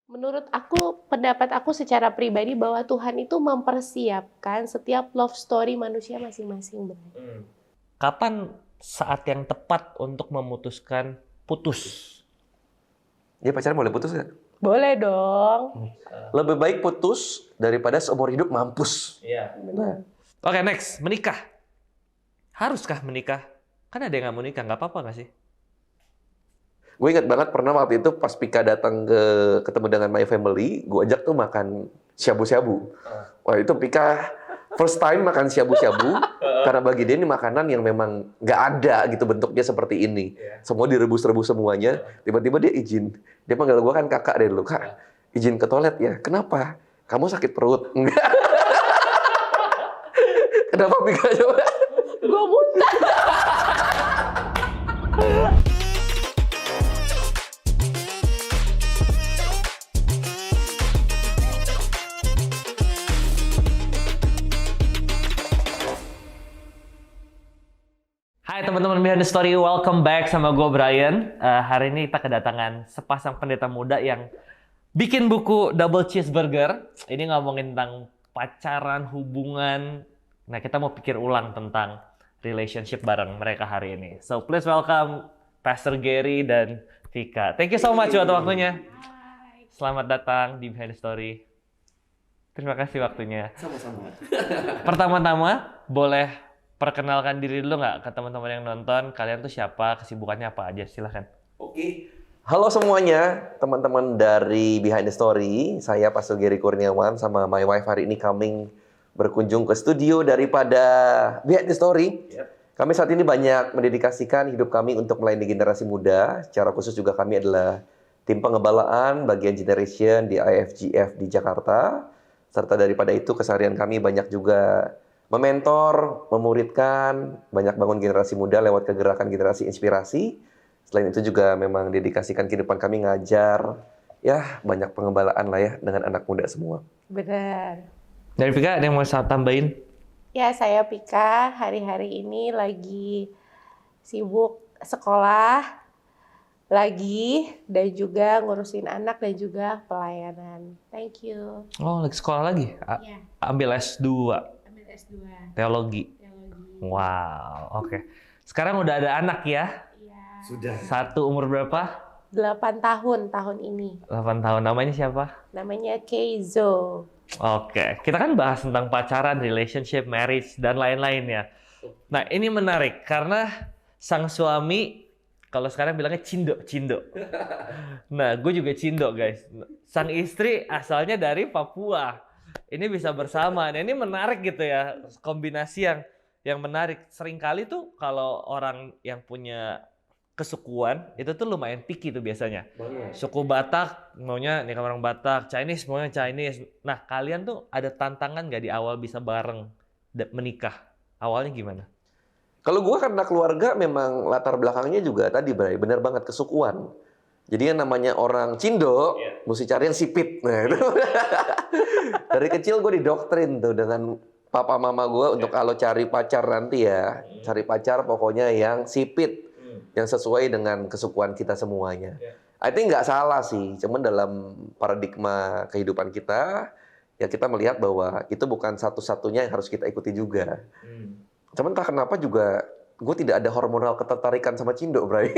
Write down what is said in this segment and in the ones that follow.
Menurut aku, pendapat aku secara pribadi bahwa Tuhan itu mempersiapkan setiap love story manusia masing-masing, Bray. Kapan saat yang tepat untuk memutuskan putus? Dia pacaran boleh putus nggak? Boleh dong. Lebih baik putus daripada seumur hidup mampus. Iya. Benar. Oke, next. Menikah. Haruskah menikah? Kan ada yang nggak mau nikah, nggak apa-apa nggak sih? Gue ingat banget pernah waktu itu pas Pika datang ketemu dengan My Family, gue ajak tuh makan shabu-shabu. Wah itu Pika first time makan shabu-shabu, karena bagi dia ini makanan yang memang nggak ada gitu bentuknya seperti ini. Semua direbus-rebus semuanya, tiba-tiba dia izin. Dia panggil gue kan kakak deh dulu, Kak, izin ke toilet ya. Kenapa? Kamu sakit perut? Enggak. Kenapa Pika coba? Gue muntah. Hai teman-teman Behind the Story, welcome back sama gue Brian. Hari ini kita kedatangan sepasang pendeta muda yang bikin buku Double Cheeseburger. Ini ngomongin tentang pacaran, hubungan. Nah kita mau pikir ulang tentang relationship bareng mereka hari ini. So please welcome Pastor Gary dan Vika. Thank you so much buat waktunya. Selamat datang di Behind the Story. Terima kasih waktunya. Sama-sama. Pertama-tama boleh perkenalkan diri dulu nggak ke teman-teman yang nonton, kalian tuh siapa, kesibukannya apa aja, silahkan. Oke. Halo semuanya, teman-teman dari Behind the Story. Saya Pastor Gary Kurniawan sama my wife hari ini coming berkunjung ke studio daripada Behind the Story. Kami saat ini banyak mendedikasikan hidup kami untuk melayani generasi muda. Secara khusus juga kami adalah tim pengembalaan bagian generation di IFGF di Jakarta. Serta daripada itu keseharian kami banyak juga mementor, memuridkan, banyak bangun generasi muda lewat kegerakan generasi inspirasi. Selain itu juga memang dedikasikan kehidupan kami ngajar, ya banyak pengembalaan lah ya dengan anak muda semua. Benar. Dari Vika, ada yang mau tambahin? Ya, saya Pika. Hari-hari ini lagi sibuk sekolah lagi dan juga ngurusin anak dan juga pelayanan. Thank you. Oh, lagi sekolah lagi? Ya, Ambil S2, ambil S2 teologi. teologi. Wow, oke. Sekarang udah ada anak ya? Iya. Sudah. Satu umur berapa? 8 tahun ini. 8 tahun. Namanya siapa? Namanya Keizo. Oke, kita kan bahas tentang pacaran, relationship, marriage, dan lain-lain ya. Nah, ini menarik karena sang suami, kalau sekarang bilangnya cindo. Nah, gue juga cindo, guys. Sang istri asalnya dari Papua. Ini bisa bersama. Nah, ini menarik gitu ya, kombinasi yang menarik. Seringkali tuh kalau orang yang punya kesukuan, itu tuh lumayan picky tuh biasanya. Suku Batak maunya nikah orang Batak, Chinese maunya Chinese. Nah, kalian tuh ada tantangan nggak di awal bisa bareng menikah? Awalnya gimana? Kalau gue karena keluarga memang latar belakangnya juga tadi Bray, benar banget kesukuan. Jadi yang namanya orang Cindo, mesti cari yang sipit. Nah, itu. Dari kecil gue didoktrin tuh dengan papa mama gue untuk kalau cari pacar nanti ya, cari pacar pokoknya yang sipit, yang sesuai dengan kesukuan kita semuanya. I think nggak salah sih, cuman dalam paradigma kehidupan kita, ya kita melihat bahwa itu bukan satu-satunya yang harus kita ikuti juga. Cuman entah kenapa juga gue tidak ada hormonal ketertarikan sama Cindo, Bray.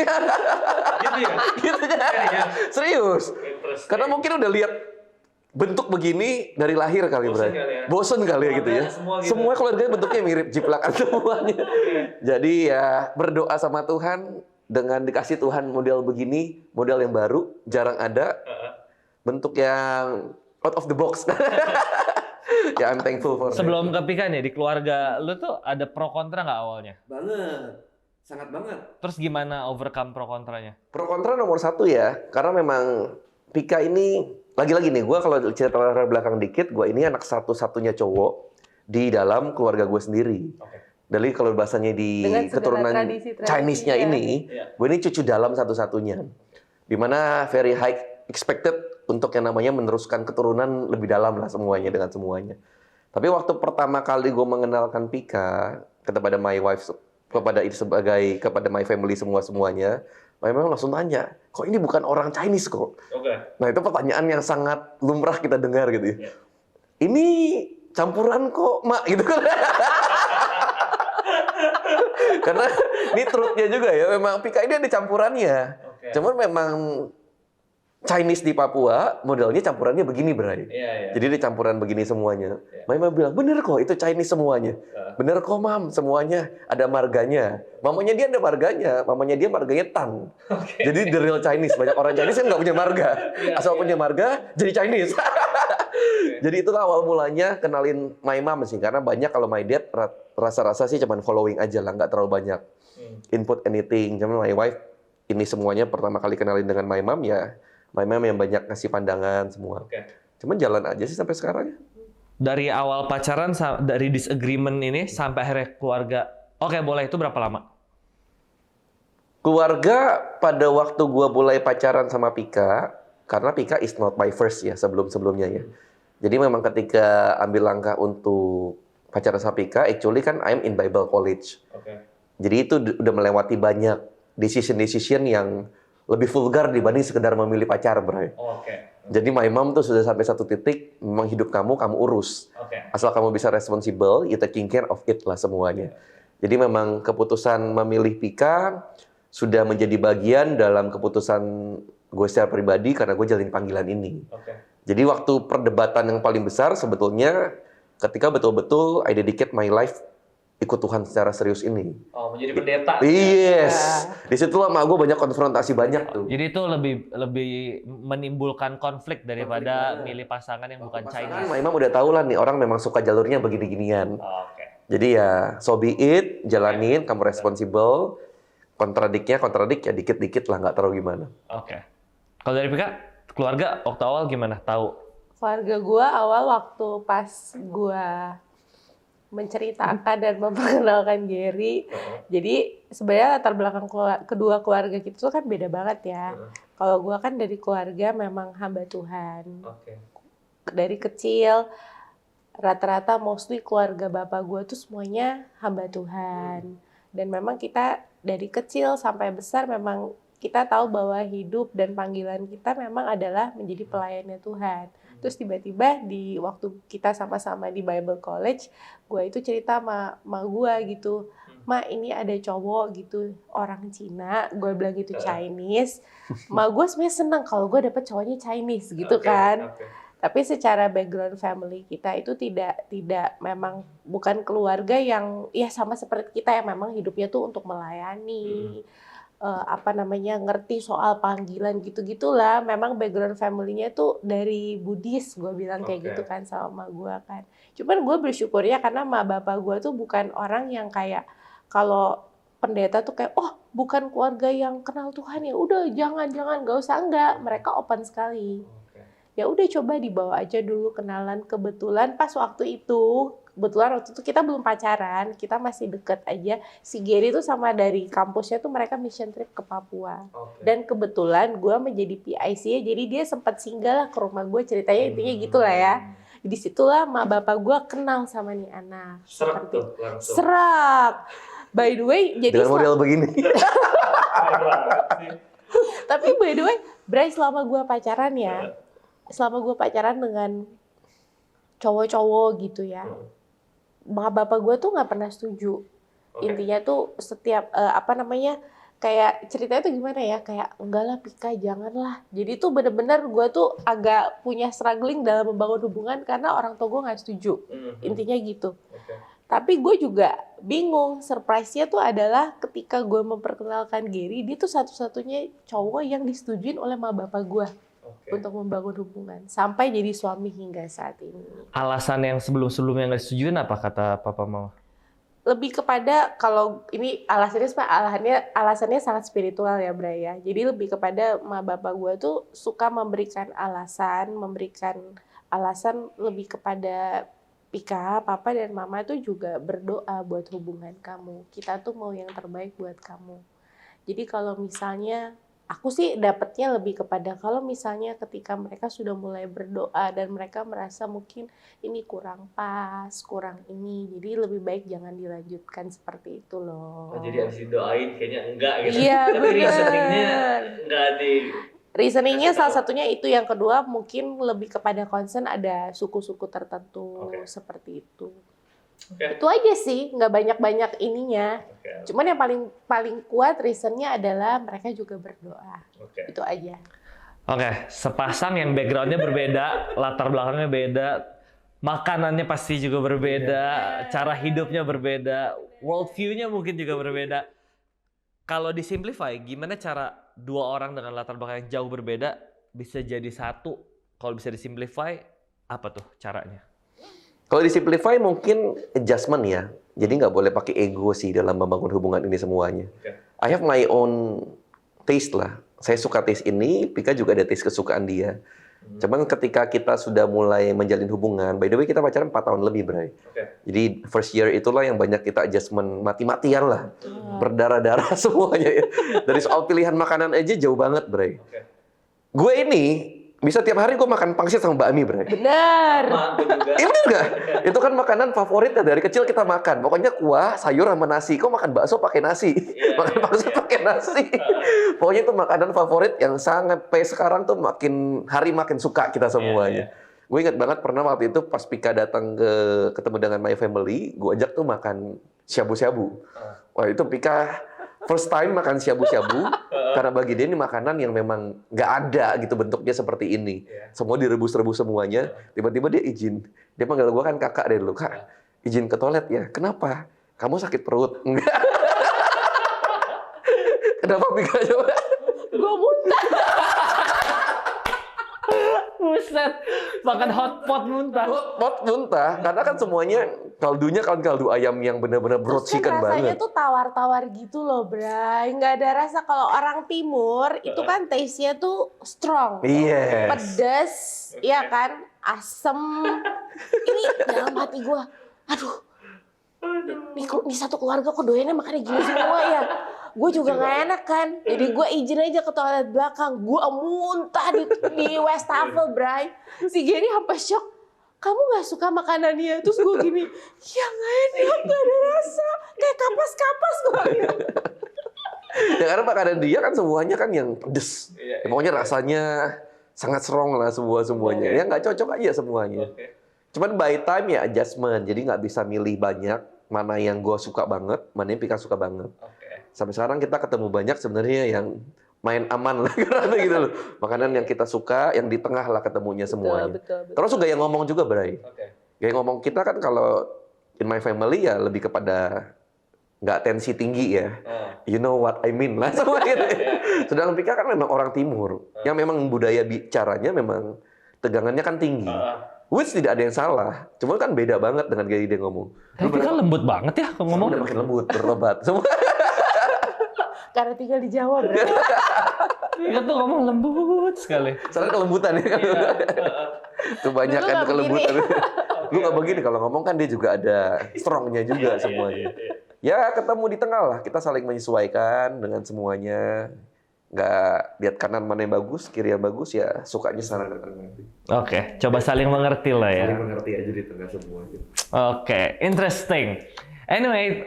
Gitu ya? Gitu ya. Serius. Karena mungkin udah lihat bentuk begini dari lahir kali, Bray. Bosen kali ya gitu ya. Semua keluarganya bentuknya mirip, jiplakan semuanya. Jadi ya berdoa sama Tuhan, dengan dikasih Tuhan model begini, model yang baru, jarang ada. Bentuk yang out of the box. Ya, I'm thankful for Sebelum kepikan ya, di keluarga lu tuh ada pro kontra nggak awalnya? Banget. Sangat banget. Terus gimana overcome pro kontranya? Pro kontra nomor satu ya, karena memang Pika ini, lagi-lagi nih, gue kalau cerita latar belakang dikit, gue ini anak satu-satunya cowok di dalam keluarga gue sendiri. Dari kalau bahasanya di Dengan segala keturunan tradisi-tradisi, Chinese-nya ya. ini, gue ini cucu dalam satu-satunya. Dimana very high expected untuk yang namanya meneruskan keturunan lebih dalam lah semuanya dengan semuanya. Tapi waktu pertama kali gue mengenalkan Pika kepada my wife, kepada my family semuanya, memang langsung tanya, kok ini bukan orang Chinese kok. Oke. Nah itu pertanyaan yang sangat lumrah kita dengar gitu ya. Iya. Ini campuran kok, Mak, gitu kan. Karena ini truthnya juga ya, memang Pika ini ada campurannya. Oke. Cuman memang Chinese di Papua modelnya campurannya begini, Bray. Iya. Jadi dia campuran begini semuanya. Iya. Mama bilang, bener kok itu Chinese semuanya. Bener kok, Mam, semuanya ada marganya. Mamanya dia ada marganya, mamanya dia marganya Tang. Jadi the real Chinese. Banyak orang Chinese kan nggak punya marga. Asal punya marga, jadi Chinese. Jadi itulah awal mulanya kenalin my mom sih. Karena banyak kalau my dad rasa-rasa sih cuman following aja lah, nggak terlalu banyak input anything. Cuman my wife ini semuanya pertama kali kenalin dengan my mom ya. My mom yang banyak ngasih pandangan semua. Cuman jalan aja sih sampai sekarang ya. Dari awal pacaran, dari disagreement ini sampai akhirnya keluarga. Oke, boleh. Itu berapa lama? Keluarga pada waktu gua mulai pacaran sama Pika, karena Pika is not my first ya sebelum-sebelumnya ya. Jadi memang ketika ambil langkah untuk pacaran sama Pika, actually kan I'm in Bible College. Jadi itu udah melewati banyak decision yang lebih vulgar dibanding sekedar memilih pacar, Bray. Jadi my mom tuh sudah sampai satu titik, memang hidup kamu urus. Asal kamu bisa responsible, you taking care of it lah semuanya. Jadi memang keputusan memilih Pika sudah menjadi bagian dalam keputusan gue secara pribadi karena gue jalin panggilan ini. Jadi waktu perdebatan yang paling besar sebetulnya ketika betul-betul I dedicate my life ikut Tuhan secara serius ini. Oh, menjadi pendeta. Yes. Disitulah sama gue banyak konfrontasi banyak tuh. Jadi itu lebih menimbulkan konflik daripada milih pasangan yang bukan Chinese. Imam udah tahu lah nih orang memang suka jalurnya begini-ginian. Jadi ya so be it, jalanin, kamu responsible. Kontradik ya dikit-dikit lah, nggak terlalu gimana. Kalau dari Pika, keluarga waktu awal gimana? Tahu? Keluarga gue awal waktu pas gue menceritakan dan memperkenalkan Gary. Jadi sebenarnya latar belakang kedua keluarga kita tuh kan beda banget ya. Kalau gue kan dari keluarga memang hamba Tuhan. Dari kecil rata-rata mostly keluarga bapak gue tuh semuanya hamba Tuhan. Dan memang kita dari kecil sampai besar memang kita tahu bahwa hidup dan panggilan kita memang adalah menjadi pelayannya Tuhan. Terus tiba-tiba di waktu kita sama-sama di Bible College, gue itu cerita sama gue gitu, Ma ini ada cowok gitu, orang Cina, gue bilang gitu Chinese. Ma gue sebenarnya senang kalau gue dapet cowoknya Chinese gitu kan. Tapi secara background family kita itu tidak memang bukan keluarga yang ya sama seperti kita yang memang hidupnya tuh untuk melayani. Ngerti soal panggilan gitu-gitulah. Memang background family-nya tuh dari Buddhis, gue bilang kayak gitu kan sama gue kan. Cuman gue bersyukur ya karena ma bapak gue tuh bukan orang yang kayak kalau pendeta tuh kayak bukan keluarga yang kenal Tuhan ya udah jangan gak usah, enggak, mereka open sekali. Ya udah coba dibawa aja dulu kenalan. Kebetulan waktu itu kita belum pacaran, kita masih deket aja. Si Gary tuh sama dari kampusnya tuh mereka mission trip ke Papua. Dan kebetulan gue menjadi PIC ya, jadi dia sempat singgah lah ke rumah gue, ceritanya intinya gitulah ya. Di situlah ma bapak gue kenal sama nih anak. Serak tuh langsung. Serak. By the way, jadi dengan model begini. Tapi by the way, Bray selama gue pacaran ya, selama gue pacaran dengan cowok-cowok gitu ya, bapak gue tuh nggak pernah setuju. Intinya tuh setiap kayak ceritanya tuh gimana ya, kayak enggak lah Pika, janganlah. Jadi tuh bener-bener gue tuh agak punya struggling dalam membangun hubungan karena orang tua gue nggak setuju. Intinya gitu. Tapi gue juga bingung, surprise-nya tuh adalah ketika gue memperkenalkan Gary, dia tuh satu-satunya cowok yang disetujuin oleh ma bapak gue. Untuk membangun hubungan sampai jadi suami hingga saat ini. Alasan yang sebelum-sebelumnya nggak disetujuin apa kata papa mama? Lebih kepada kalau ini alasannya sangat spiritual ya Bray ya. Jadi lebih kepada ma bapak gue tuh suka memberikan alasan lebih kepada Pika, papa dan mama tuh juga berdoa buat hubungan kamu. Kita tuh mau yang terbaik buat kamu. Jadi kalau misalnya aku sih dapetnya lebih kepada kalau misalnya ketika mereka sudah mulai berdoa dan mereka merasa mungkin ini kurang pas, kurang ini, jadi lebih baik jangan dilanjutkan seperti itu loh. Oh, jadi abis didoain kayaknya enggak gitu. Iya, Tapi reasoningnya bener. enggak di... Reasoningnya salah satunya itu, yang kedua mungkin lebih kepada concern ada suku-suku tertentu Oke. seperti itu. Oke. Itu aja sih, nggak banyak-banyak ininya. Oke. Cuman yang paling kuat reasonnya adalah mereka juga berdoa. Oke. Itu aja. Oke, sepasang yang backgroundnya berbeda, latar belakangnya beda, makanannya pasti juga berbeda, cara hidupnya berbeda, worldview-nya mungkin juga berbeda. Kalau disimplify, gimana cara dua orang dengan latar belakang yang jauh berbeda bisa jadi satu? Kalau bisa disimplify, apa tuh caranya? Kalau disimplify mungkin adjustment ya. Jadi nggak boleh pakai ego sih dalam membangun hubungan ini semuanya. Oke. I have my own taste lah. Saya suka taste ini, Pika juga ada taste kesukaan dia. Cuman ketika kita sudah mulai menjalin hubungan, by the way kita pacaran 4 tahun lebih, Bray. Oke. Jadi first year itulah yang banyak kita adjustment mati-matian lah. Berdarah-darah semuanya ya. Dari soal pilihan makanan aja jauh banget, Bray. Oke. Gue ini bisa tiap hari gue makan pangsit sama bakmi, Bray. Benar. Aku juga. Ini enggak? Itu kan makanan favorit ya, dari kecil kita makan. Pokoknya kuah, sayur sama nasi. Kok makan bakso pakai nasi? Makan bakso pakai nasi. Pokoknya itu makanan favorit yang sampai sekarang tuh makin hari makin suka kita semuanya. Gue ingat banget pernah waktu itu pas Pika datang ketemu dengan my family, gue ajak tuh makan shabu-shabu. Wah itu Pika first time makan shabu-shabu karena bagi dia ini makanan yang memang nggak ada gitu bentuknya seperti ini. Semua direbus-rebus semuanya. Tiba-tiba dia izin. Dia panggil gue kan kakak dari dulu. Kak, izin ke toilet ya. Kenapa? Kamu sakit perut? Enggak. Kenapa Pika coba? Gue muntah. Buset, makan hotpot muntah. Pot muntah. Karena kan semuanya kaldunya kan kaldu ayam yang benar-benar broad Terus chicken kan rasanya banget. tuh tawar-tawar gitu loh, Bray. Nggak ada rasa. Kalau orang timur itu kan taste-nya tuh strong. Yes. Pedas, iya kan? Asem. Ini dalam hati gue, aduh. Ini satu keluarga kok doyannya makannya gini semua ya. Gue juga nggak enak kan. Jadi gue izin aja ke toilet belakang. Gue muntah di wastafel, Bray. Si Gary sampai shock. Kamu nggak suka makanannya? Terus gue gini, ya nggak enak, nggak ada rasa. Kayak kapas-kapas gue bilang. Ya karena makanan dia kan semuanya kan yang pedes. Ya, pokoknya rasanya sangat strong lah semuanya. Ya nggak cocok aja semuanya. Cuman by time ya adjustment. Jadi nggak bisa milih banyak mana yang gue suka banget, mana yang Pika suka banget. Sampai sekarang kita ketemu banyak sebenarnya yang main aman lah karena gitu loh. Makanan yang kita suka, yang di tengah lah ketemunya semuanya. Betul. Terus gaya ngomong juga, Bray. Gaya ngomong kita kan kalau in my family ya lebih kepada nggak tensi tinggi ya. You know what I mean lah semua gitu. Sedangkan Pika kan memang orang timur, yang memang budaya bicaranya memang tegangannya kan tinggi. Which tidak ada yang salah, cuma kan beda banget dengan gaya dia ngomong. Tapi kan lembut banget ya kalau Ngomong ngomong. udah makin lembut, bertobat. Semua Karena tinggal di Jawa, Bray. Dia tuh ngomong lembut sekali. soalnya kelembutan ya kan. Kebanyakan Dulu nggak kelembutan. Lu nggak begini kalau ngomong kan dia juga ada strongnya juga semuanya. Ya ketemu di tengah lah, kita saling menyesuaikan dengan semuanya. Nggak lihat kanan mana yang bagus, kiri yang bagus ya sukanya sana ke tengah. Oke, coba saling mengerti lah ya. Saling mengerti aja di tengah semuanya. Oke, interesting. Anyway,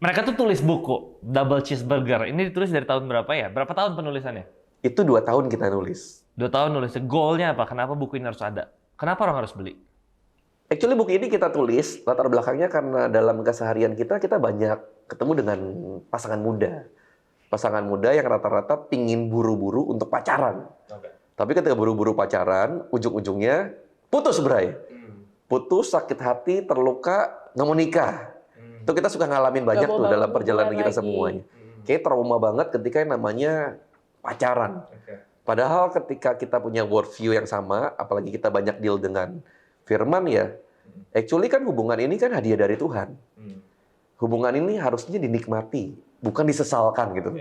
mereka tuh tulis buku Double Cheeseburger. Ini ditulis dari tahun berapa ya? Berapa tahun penulisannya? Itu 2 tahun kita nulis. 2 tahun nulis. Goalnya apa? Kenapa buku ini harus ada? Kenapa orang harus beli? Actually buku ini kita tulis latar belakangnya karena dalam keseharian kita banyak ketemu dengan pasangan muda. Pasangan muda yang rata-rata pingin buru-buru untuk pacaran. Tapi ketika buru-buru pacaran, ujung-ujungnya putus, Bray. Putus, sakit hati, terluka, nggak mau nikah. Itu kita suka ngalamin banyak Nggak mau tuh dalam bangun perjalanan hubungan kita lagi. semuanya. Kayak trauma banget ketika yang namanya pacaran. Padahal ketika kita punya worldview yang sama, apalagi kita banyak deal dengan firman ya, actually kan hubungan ini kan hadiah dari Tuhan. Hubungan ini harusnya dinikmati, bukan disesalkan gitu.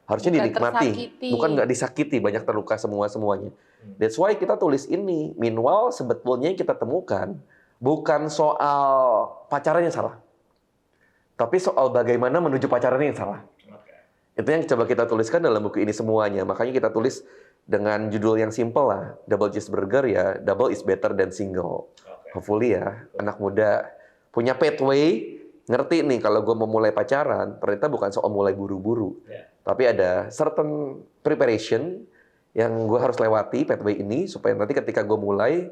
Harusnya Bukan dinikmati, tersakiti. bukan nggak disakiti, banyak terluka semuanya. That's why kita tulis ini. Meanwhile, sebetulnya yang kita temukan bukan soal pacaran yang salah, tapi soal bagaimana menuju pacaran yang salah. Itu yang coba kita tuliskan dalam buku ini semuanya. Makanya kita tulis dengan judul yang simple lah. Double cheeseburger ya, double is better than single. Hopefully ya, anak muda punya pathway, ngerti nih kalau gue mau mulai pacaran, ternyata bukan soal mulai buru-buru. Tapi ada certain preparation yang gue harus lewati pathway ini, supaya nanti ketika gue mulai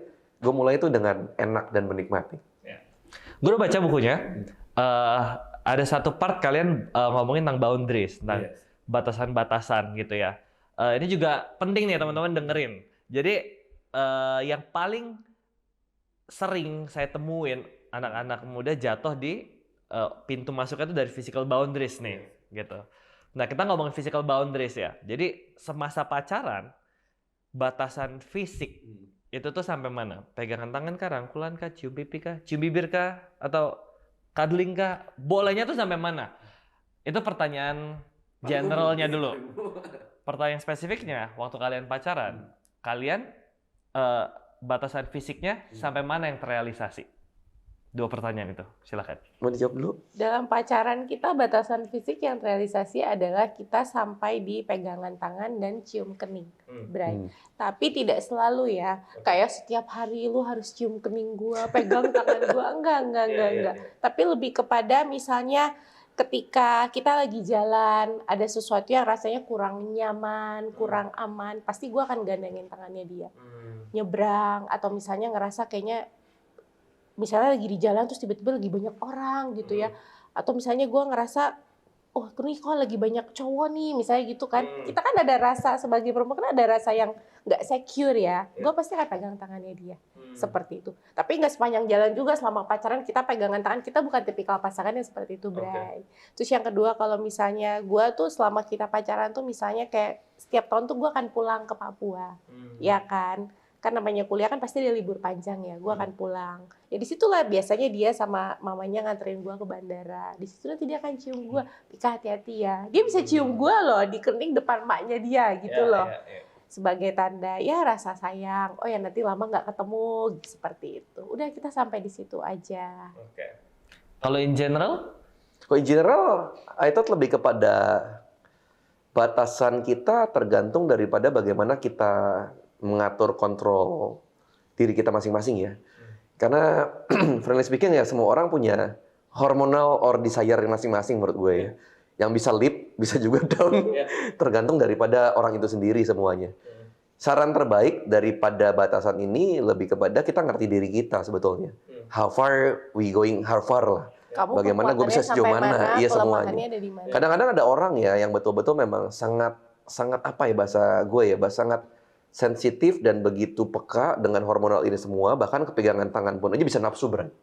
itu dengan enak dan menikmati. Gue udah baca bukunya. Ada satu part kalian ngomongin tentang boundaries, tentang batasan-batasan gitu ya. Ini juga penting nih teman-teman dengerin. Jadi yang paling sering saya temuin anak-anak muda jatuh di pintu masuknya itu dari physical boundaries nih, gitu. Nah kita ngomongin physical boundaries ya. Jadi semasa pacaran batasan fisik itu tuh sampai mana? Pegangan tangan kah, rangkulan kah, cium pipi kah, cium bibir kah, atau cuddling kah? Bolehnya tuh sampai mana? Itu pertanyaan generalnya dulu. Pertanyaan spesifiknya, waktu kalian pacaran, kalian batasan fisiknya sampai mana yang terrealisasi? 2 pertanyaan itu, silakan. Mau dijawab dulu? Dalam pacaran kita batasan fisik yang terrealisasi adalah kita sampai di pegangan tangan dan cium kening, Bray. Tapi tidak selalu ya. Kayak setiap hari lu harus cium kening gua, pegang tangan gua. Enggak. Tapi lebih kepada misalnya ketika kita lagi jalan, ada sesuatu yang rasanya kurang nyaman, kurang aman, pasti gua akan gandengin tangannya dia. Nyebrang atau misalnya ngerasa kayaknya misalnya lagi di jalan terus tiba-tiba lagi banyak orang gitu ya, atau misalnya gue ngerasa oh ini kok lagi banyak cowok nih misalnya gitu kan, kita kan ada rasa sebagai perempuan kan ada rasa yang nggak secure ya, gue pasti akan pegang tangannya dia seperti itu. Tapi nggak sepanjang jalan juga, selama pacaran kita pegangan tangan, kita bukan tipikal pasangan yang seperti itu, Bray. Terus yang kedua, kalau misalnya gue tuh selama kita pacaran tuh misalnya kayak setiap tahun tuh gue akan pulang ke Papua, ya kan namanya kuliah kan pasti dia libur panjang ya, gue akan pulang. Ya disitulah biasanya dia sama mamanya nganterin gue ke bandara. Di situ nanti dia akan cium gue, Pika hati-hati ya. Dia bisa cium gue loh di kening depan maknya dia gitu loh. Sebagai tanda ya rasa sayang. Oh ya nanti lama nggak ketemu seperti itu. Udah kita sampai di situ aja. Kalau in general? Kalau in general, itu lebih kepada batasan kita tergantung daripada bagaimana kita mengatur kontrol diri kita masing-masing ya. Karena friendly speaking ya, semua orang punya hormonal or desire masing-masing menurut gue ya. Yang bisa leap, bisa juga down, tergantung daripada orang itu sendiri semuanya. Saran terbaik daripada batasan ini lebih kepada kita ngerti diri kita sebetulnya. How far we going, how far lah. Bagaimana gue bisa sejauh mana, iya semuanya. Kadang-kadang ada orang ya yang betul-betul memang sangat apa ya bahasa gue ya, sangat sensitif dan begitu peka dengan hormonal ini semua, bahkan kepegangan tangan pun aja bisa nafsu, Bran.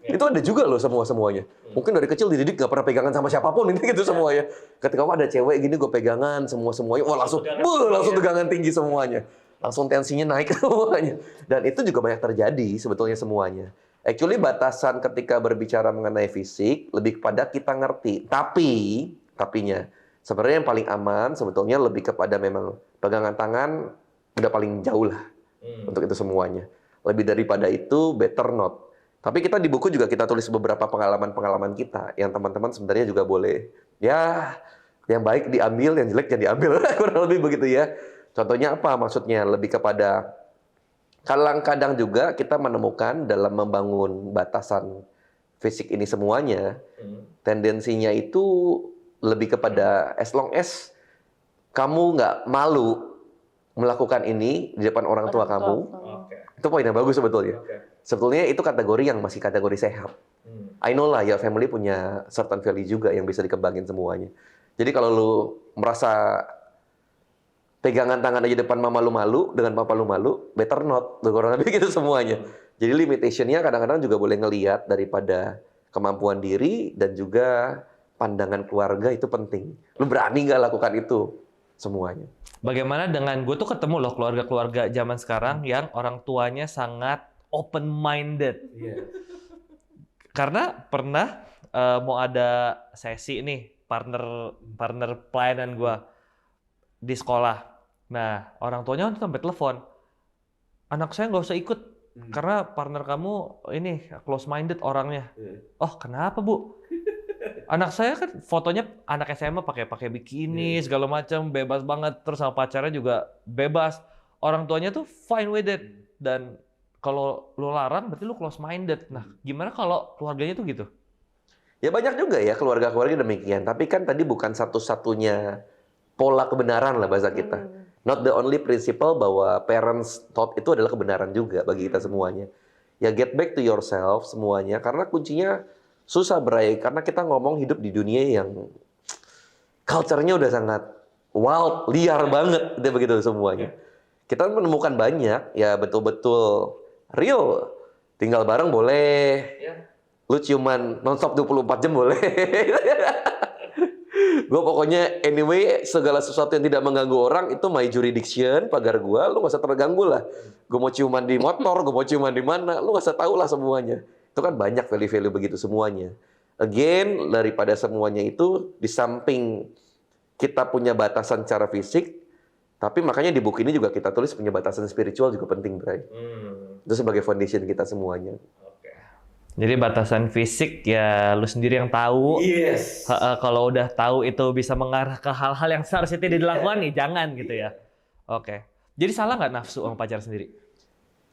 Itu ada juga loh semuanya. Mungkin dari kecil dididik gak pernah pegangan sama siapapun ini gitu semuanya. Ketika ada cewek gini gue pegangan semuanya, wah langsung tegangan tinggi semuanya. Langsung tensinya naik semuanya. Dan itu juga banyak terjadi sebetulnya semuanya. Actually batasan ketika berbicara mengenai fisik lebih kepada kita ngerti. Tapinya sebenarnya yang paling aman sebetulnya lebih kepada memang pegangan tangan udah paling jauh lah untuk itu semuanya. Lebih daripada itu, better not. Tapi kita di buku juga kita tulis beberapa pengalaman-pengalaman kita yang teman-teman sebenarnya juga boleh. Ya, yang baik diambil, yang jelek jangan diambil. Kurang lebih begitu ya. Contohnya apa? Maksudnya lebih kepada kadang-kadang juga kita menemukan dalam membangun batasan fisik ini semuanya, tendensinya itu lebih kepada as long as kamu nggak malu melakukan ini di depan orang tua kamu, itu poin yang bagus sebetulnya. Sebetulnya itu kategori yang masih kategori sehat. I know lah ya, family punya certain value juga yang bisa dikembangin semuanya. Jadi kalau lu merasa pegangan tangan aja depan mama lu malu, dengan papa lu malu, better not. Kurang lebih gitu semuanya. Jadi limitationnya kadang-kadang juga boleh ngelihat daripada kemampuan diri dan juga pandangan keluarga itu penting. Lu berani nggak lakukan itu semuanya. Bagaimana dengan gue tuh ketemu loh keluarga-keluarga zaman sekarang yang orang tuanya sangat open-minded. Karena pernah mau ada sesi nih partner pelayanan gue di sekolah. Nah orang tuanya tuh sampai telepon, anak saya nggak usah ikut karena partner kamu ini close-minded orangnya. Oh kenapa bu? Anak saya kan fotonya anak SMA pakai bikini segala macam, bebas banget, terus sama pacarnya juga bebas. Orang tuanya tuh fine with it. Dan kalau lu larang berarti lu close minded. Nah, gimana kalau keluarganya tuh gitu? Ya banyak juga ya keluarga-keluarga demikian. Tapi kan tadi bukan satu-satunya pola kebenaran lah bahasa kita. Not the only principle bahwa parents thought itu adalah kebenaran juga bagi kita semuanya. Ya get back to yourself semuanya. Karena kuncinya susah Bray. Karena kita ngomong hidup di dunia yang culture-nya udah sangat wild, liar banget. Udah begitu semuanya. Kita menemukan banyak, ya betul-betul real. Tinggal bareng boleh. Lu ciuman nonstop 24 jam boleh. Gue pokoknya anyway segala sesuatu yang tidak mengganggu orang itu my jurisdiction, pagar gue, lu gak usah terganggu lah. Gue mau ciuman di motor, gue mau ciuman di mana, lu gak usah tahu lah semuanya. Itu kan banyak value-value begitu semuanya. Again, daripada semuanya itu di samping kita punya batasan secara fisik, tapi makanya di buku ini juga kita tulis punya batasan spiritual juga penting, Bray. Itu sebagai foundation kita semuanya. Jadi batasan fisik ya lu sendiri yang tahu. Yes. Kalau udah tahu itu bisa mengarah ke hal-hal yang seharusnya tidak dilakukan, nih jangan gitu ya. Oke. Jadi salah nggak nafsu sama pacar sendiri?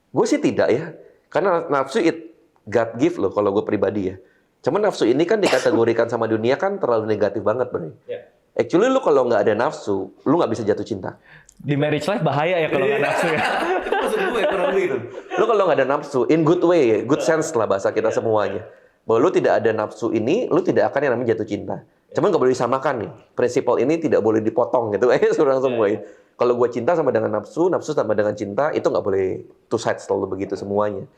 Gue sih tidak ya. Karena nafsu it God give loh kalau gue pribadi ya. Cuman nafsu ini kan dikategorikan sama dunia kan terlalu negatif banget, Bro. Actually lu kalau nggak ada nafsu, lu nggak bisa jatuh cinta. Di marriage life bahaya ya kalau nggak nafsu ya. Itu maksud gue kurang lebih itu. Lu kalau nggak ada nafsu, in good way, good sense lah bahasa kita semuanya. Bahwa lu tidak ada nafsu ini, lu tidak akan yang namanya jatuh cinta. Cuman nggak boleh disamakan nih. Prinsipal ini tidak boleh dipotong gitu. Seorang semua ya. Kalau gue cinta sama dengan nafsu, nafsu sama dengan cinta, itu nggak boleh two sides selalu begitu semuanya.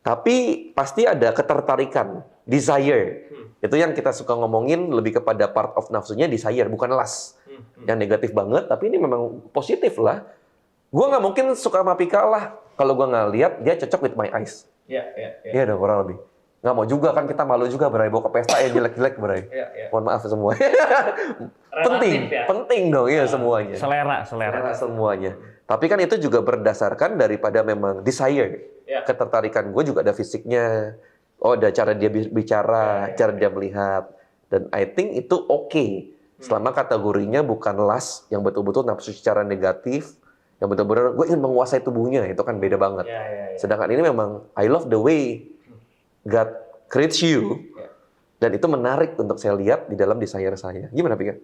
Tapi pasti ada ketertarikan, desire. Itu yang kita suka ngomongin lebih kepada part of nafsunya desire, bukan lust. Yang negatif banget, tapi ini memang positif lah. Gue nggak mungkin suka sama Pika lah kalau gue nggak lihat dia cocok with my eyes. Iya dong, kurang lebih. Nggak mau juga kan kita malu juga Bray, bawa ke pesta ya jelek-jelek Bray. Mohon maaf semua. penting dong ya semuanya. Selera. Semuanya. Tapi kan itu juga berdasarkan daripada memang desire. Ketertarikan gue juga ada fisiknya. Oh, ada cara dia bicara, cara dia melihat. Dan I think itu oke. Selama kategorinya bukan lust, yang betul-betul nafsu secara negatif, yang betul-betul gue ingin menguasai tubuhnya, itu kan beda banget. Sedangkan ini memang, I love the way God creates you. Dan itu menarik untuk saya lihat di dalam desire saya. Gimana, Pika?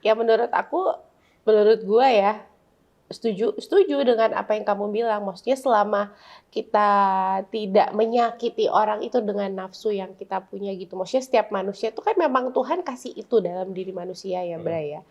Ya menurut gue ya, setuju dengan apa yang kamu bilang. Maksudnya selama kita tidak menyakiti orang itu dengan nafsu yang kita punya gitu. Maksudnya setiap manusia itu kan memang Tuhan kasih itu dalam diri manusia ya, Bray ya.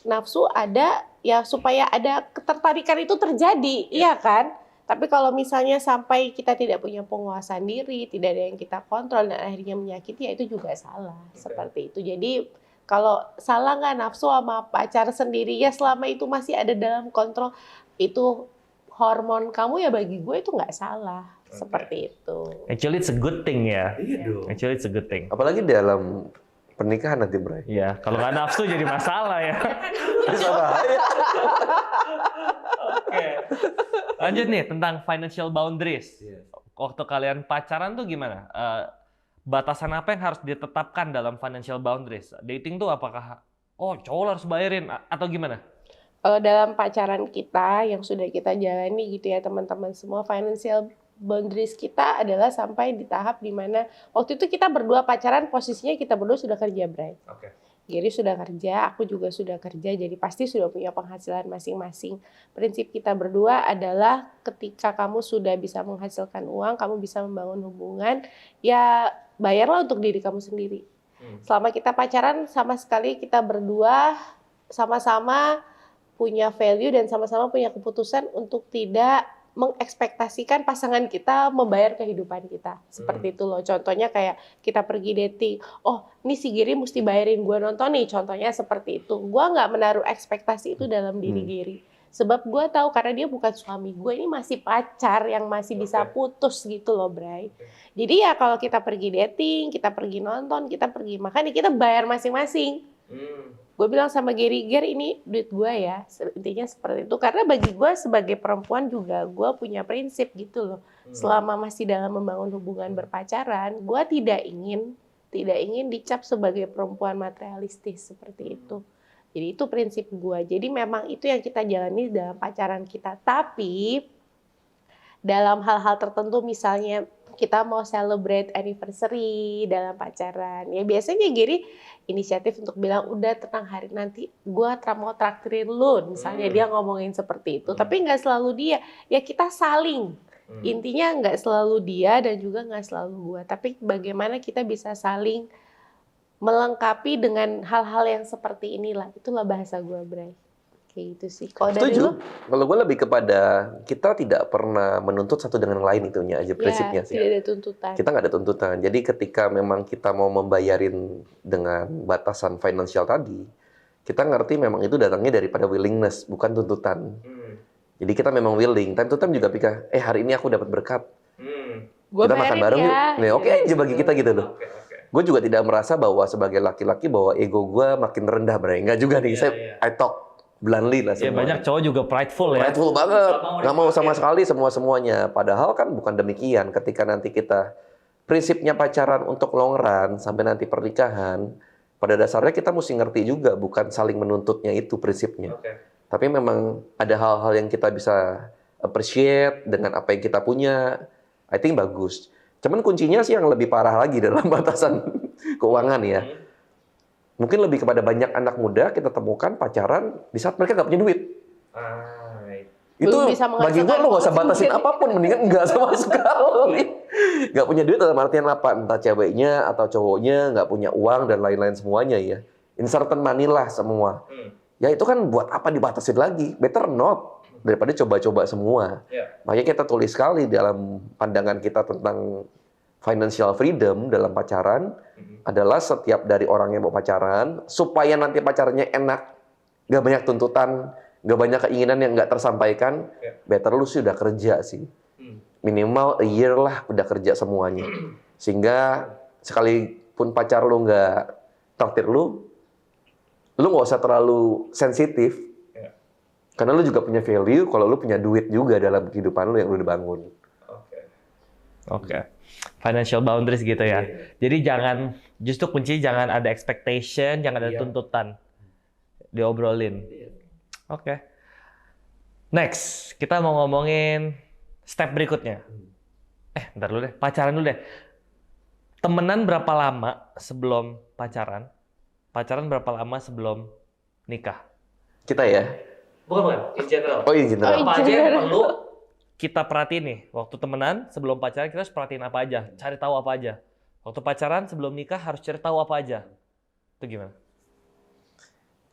Nafsu ada ya supaya ada ketertarikan itu terjadi, iya kan? Tapi kalau misalnya sampai kita tidak punya penguasaan diri, tidak ada yang kita kontrol dan akhirnya menyakiti, ya itu juga salah. Seperti itu. Jadi kalau salah nggak nafsu sama pacar sendiri, ya selama itu masih ada dalam kontrol, itu hormon kamu ya bagi gue itu nggak salah. Seperti itu. Actually it's a good thing ya. Iya dong. Actually it's a good thing. Apalagi dalam pernikahan nanti, Bray. Iya, kalau nggak nafsu jadi masalah ya. Bisa bahaya. Oke. Lanjut nih tentang financial boundaries. Waktu kalian pacaran tuh gimana? Batasan apa yang harus ditetapkan dalam financial boundaries? Dating tuh apakah cowok harus bayarin atau gimana? Kalau dalam pacaran kita yang sudah kita jalani gitu ya teman-teman semua, financial boundaries kita adalah sampai di tahap dimana waktu itu kita berdua pacaran, posisinya kita berdua sudah kerja, Bray. Gary sudah kerja, aku juga sudah kerja, jadi pasti sudah punya penghasilan masing-masing. Prinsip kita berdua adalah ketika kamu sudah bisa menghasilkan uang, kamu bisa membangun hubungan, ya bayarlah untuk diri kamu sendiri. Selama kita pacaran, sama sekali kita berdua sama-sama punya value dan sama-sama punya keputusan untuk tidak mengekspektasikan pasangan kita membayar kehidupan kita. Seperti itu loh. Contohnya kayak kita pergi dating. Oh, ini si Giri mesti bayarin gue nonton nih. Contohnya seperti itu. Gue nggak menaruh ekspektasi itu dalam diri Giri. Sebab gue tahu karena dia bukan suami gue, ini masih pacar yang masih bisa putus gitu loh, Bray. Jadi ya kalau kita pergi dating, kita pergi nonton, kita pergi makan, ya kita bayar masing-masing. Gue bilang sama Gary, ini duit gue ya, intinya seperti itu. Karena bagi gue sebagai perempuan juga gue punya prinsip gitu loh. Selama masih dalam membangun hubungan berpacaran, gue tidak ingin tidak ingin dicap sebagai perempuan materialistis seperti itu. Jadi itu prinsip gue. Jadi memang itu yang kita jalani dalam pacaran kita. Tapi dalam hal-hal tertentu misalnya kita mau celebrate anniversary dalam pacaran, ya biasanya Giri inisiatif untuk bilang udah tenang hari nanti gue mau traktirin lu, misalnya dia ngomongin seperti itu. Tapi nggak selalu dia, ya kita saling. Intinya nggak selalu dia dan juga nggak selalu gue, tapi bagaimana kita bisa saling melengkapi dengan hal-hal yang seperti inilah. Itulah bahasa gue, Bray. Kayak gitu sih. Kalau dari Setuju. lu? Kalau gue lebih kepada kita tidak pernah menuntut satu dengan yang lain, itunya aja prinsipnya sih. Tidak ada tuntutan. Kita nggak ada tuntutan. Jadi ketika memang kita mau membayarin dengan batasan finansial tadi, kita ngerti memang itu datangnya daripada willingness, bukan tuntutan. Jadi kita memang willing. Time to time juga pikir, hari ini aku dapat berkat. Gua Kita makan bayarin bareng ya. yuk. Nih, oke aja bagi kita gitu loh. Gue juga tidak merasa bahwa sebagai laki-laki bahwa ego gue makin rendah, Bray. Enggak juga nih. I talk bluntly lah Ya semua. banyak cowok juga prideful ya. Prideful banget. Nggak mau sama sekali semuanya. Padahal kan bukan demikian. Ketika nanti kita prinsipnya pacaran untuk long run sampai nanti pernikahan, pada dasarnya kita mesti ngerti juga bukan saling menuntutnya itu prinsipnya. Tapi memang ada hal-hal yang kita bisa appreciate dengan apa yang kita punya. I think bagus. Cuman kuncinya sih yang lebih parah lagi dalam batasan keuangan ya. Mungkin lebih kepada banyak anak muda kita temukan pacaran di saat mereka nggak punya duit. Itu Belum bisa bagi gue menghasilkan lo nggak usah uang batasin sendiri. apapun, mendingan nggak sama sekali. Nggak punya duit dalam artian apa? Entah ceweknya atau cowoknya nggak punya uang dan lain-lain semuanya ya. Uncertain money lah semua. Ya itu kan buat apa dibatasin lagi? Better not daripada coba-coba semua. Makanya kita tulis sekali dalam pandangan kita tentang financial freedom dalam pacaran adalah setiap dari orang yang mau pacaran supaya nanti pacarannya enak, nggak banyak tuntutan, nggak banyak keinginan yang nggak tersampaikan. Better lu sih udah kerja sih, minimal a year lah udah kerja semuanya, sehingga sekalipun pacar lu nggak traktir lu nggak usah terlalu sensitif, karena lu juga punya value kalau lu punya duit juga dalam kehidupan lu yang lu dibangun. Oke. Financial boundaries gitu ya. Jadi justru kunci jangan ada expectation, jangan ada tuntutan. Diobrolin. Oke. Next, kita mau ngomongin step berikutnya. Ntar dulu deh, pacaran dulu deh. Temenan berapa lama sebelum pacaran? Pacaran berapa lama sebelum nikah? Kita ya? Bukan, in general. Oh, in general. Apa aja yang perlu kita perhatiin nih? Waktu temenan, sebelum pacaran kita harus perhatiin apa aja? Cari tahu apa aja? Waktu pacaran, sebelum nikah harus cari tahu apa aja? Itu gimana?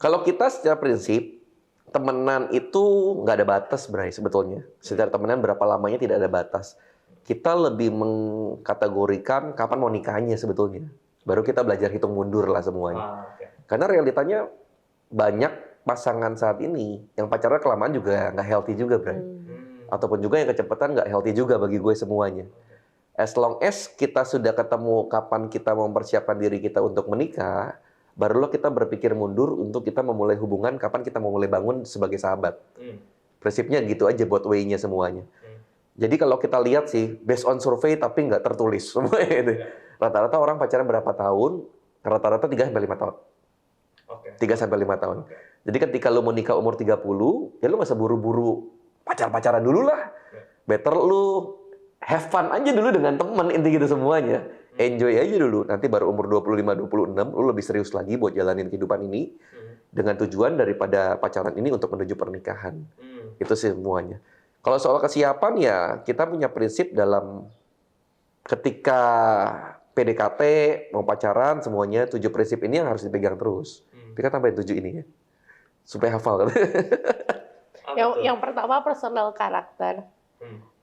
Kalau kita secara prinsip, temenan itu nggak ada batas, Bray, sebetulnya. Secara temenan berapa lamanya tidak ada batas. Kita lebih mengkategorikan kapan mau nikahnya sebetulnya. Baru kita belajar hitung mundur lah semuanya. Karena realitanya banyak pasangan saat ini yang pacaran kelamaan juga nggak healthy juga, Bray. Ataupun juga yang kecepatan nggak healthy juga bagi gue semuanya. As long as kita sudah ketemu kapan kita mempersiapkan diri kita untuk menikah, barulah kita berpikir mundur untuk kita memulai hubungan kapan kita mau mulai bangun sebagai sahabat. Prinsipnya gitu aja buat way-nya semuanya. Jadi kalau kita lihat sih, based on survei tapi nggak tertulis semua itu. Rata-rata orang pacaran berapa tahun? Rata-rata 3-5 tahun. 3-5 tahun. Jadi ketika lu mau nikah umur 30, ya lu nggak usah buru-buru pacar-pacaran dulu lah. Better lu have fun aja dulu dengan temen, inti gitu semuanya. Enjoy aja dulu. Nanti baru umur 25-26, lu lebih serius lagi buat jalanin kehidupan ini. Dengan tujuan daripada pacaran ini untuk menuju pernikahan. Itu sih semuanya. Kalau soal kesiapan ya, kita punya prinsip dalam ketika PDKT, mau pacaran, semuanya 7 prinsip ini yang harus dipegang terus. Kita tambahin 7 ini ya. Supaya hafal. Yang pertama personal karakter.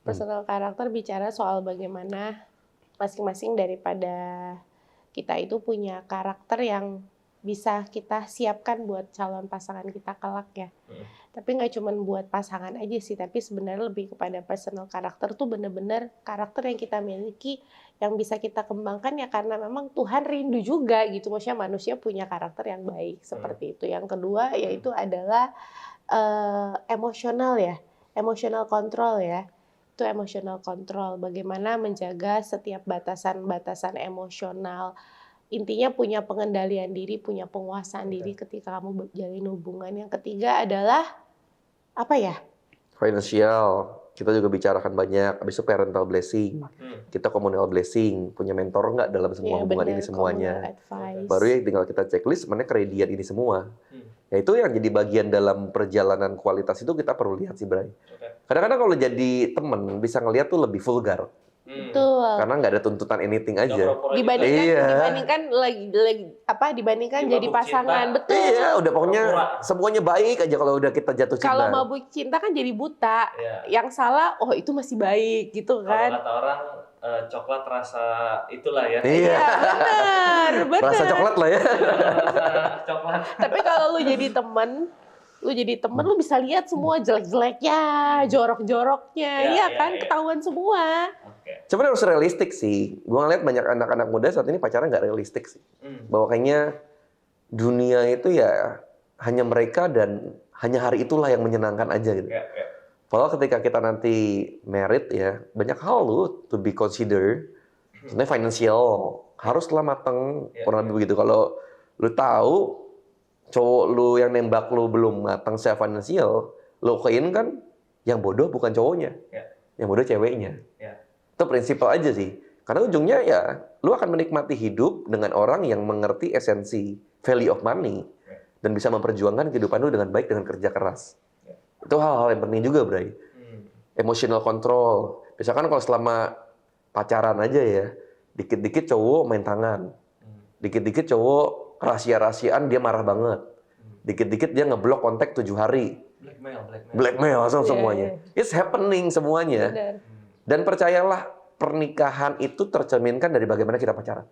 Personal karakter bicara soal bagaimana masing-masing daripada kita itu punya karakter yang bisa kita siapkan buat calon pasangan kita kelak ya. Tapi nggak cuma buat pasangan aja sih, tapi sebenarnya lebih kepada personal karakter tuh bener-bener karakter yang kita miliki yang bisa kita kembangkan ya karena memang Tuhan rindu juga gitu. Maksudnya manusia punya karakter yang baik seperti itu. Yang kedua yaitu adalah emosional ya, emotional control ya. Itu emotional control, bagaimana menjaga setiap batasan-batasan emosional intinya punya pengendalian diri, punya penguasaan diri ketika kamu jalin hubungan. Yang ketiga adalah apa ya? Financial, kita juga bicarakan banyak. Habis itu parental blessing, kita communal blessing, punya mentor nggak dalam semua hubungan ini semuanya. Baru ya tinggal kita checklist mana kredian ini semua. Ya itu yang jadi bagian dalam perjalanan kualitas itu kita perlu lihat sih, Bray. Kadang-kadang kalau jadi temen bisa ngelihat tuh lebih vulgar. Betul. Karena nggak ada tuntutan anything aja. Dibandingkan jadi pasangan, cinta. betul. Iya, udah pokoknya semuanya baik aja kalau udah kita jatuh cinta. Kalau mabuk cinta kan jadi buta. Yang salah, oh itu masih baik gitu kan. Kalau kata orang coklat rasa itulah ya. Iya. Benar. Rasa coklat lah ya. Coklat. Tapi kalau lu jadi temen, lu bisa lihat semua jelek-jeleknya, jorok-joroknya, ketahuan semua. Cuman harus realistik sih. Gua ngeliat banyak anak-anak muda saat ini pacaran nggak realistik sih. Bahwa kayaknya dunia itu ya hanya mereka dan hanya hari itulah yang menyenangkan aja gitu. Padahal ketika kita nanti married ya, banyak hal lu to be consider. Sebenarnya financial haruslah matang, kurang lebih begitu. Kalau lu tahu cowok lu yang nembak lu belum matang secara finansial, lu okein kan yang bodoh bukan cowoknya, yang bodoh ceweknya. Itu prinsipal aja sih. Karena ujungnya ya, lu akan menikmati hidup dengan orang yang mengerti esensi value of money dan bisa memperjuangkan kehidupan lu dengan baik dengan kerja keras. Itu hal-hal yang penting juga, Bray. Emotional control. Misalkan kalau selama pacaran aja ya, dikit-dikit cowok main tangan. Dikit-dikit cowok rahasia-rahasiaan dia marah banget. Dikit-dikit dia ngeblok kontak 7 hari. Blackmail langsung semuanya. It's happening semuanya. Benar. Dan percayalah, pernikahan itu tercerminkan dari bagaimana kita pacaran.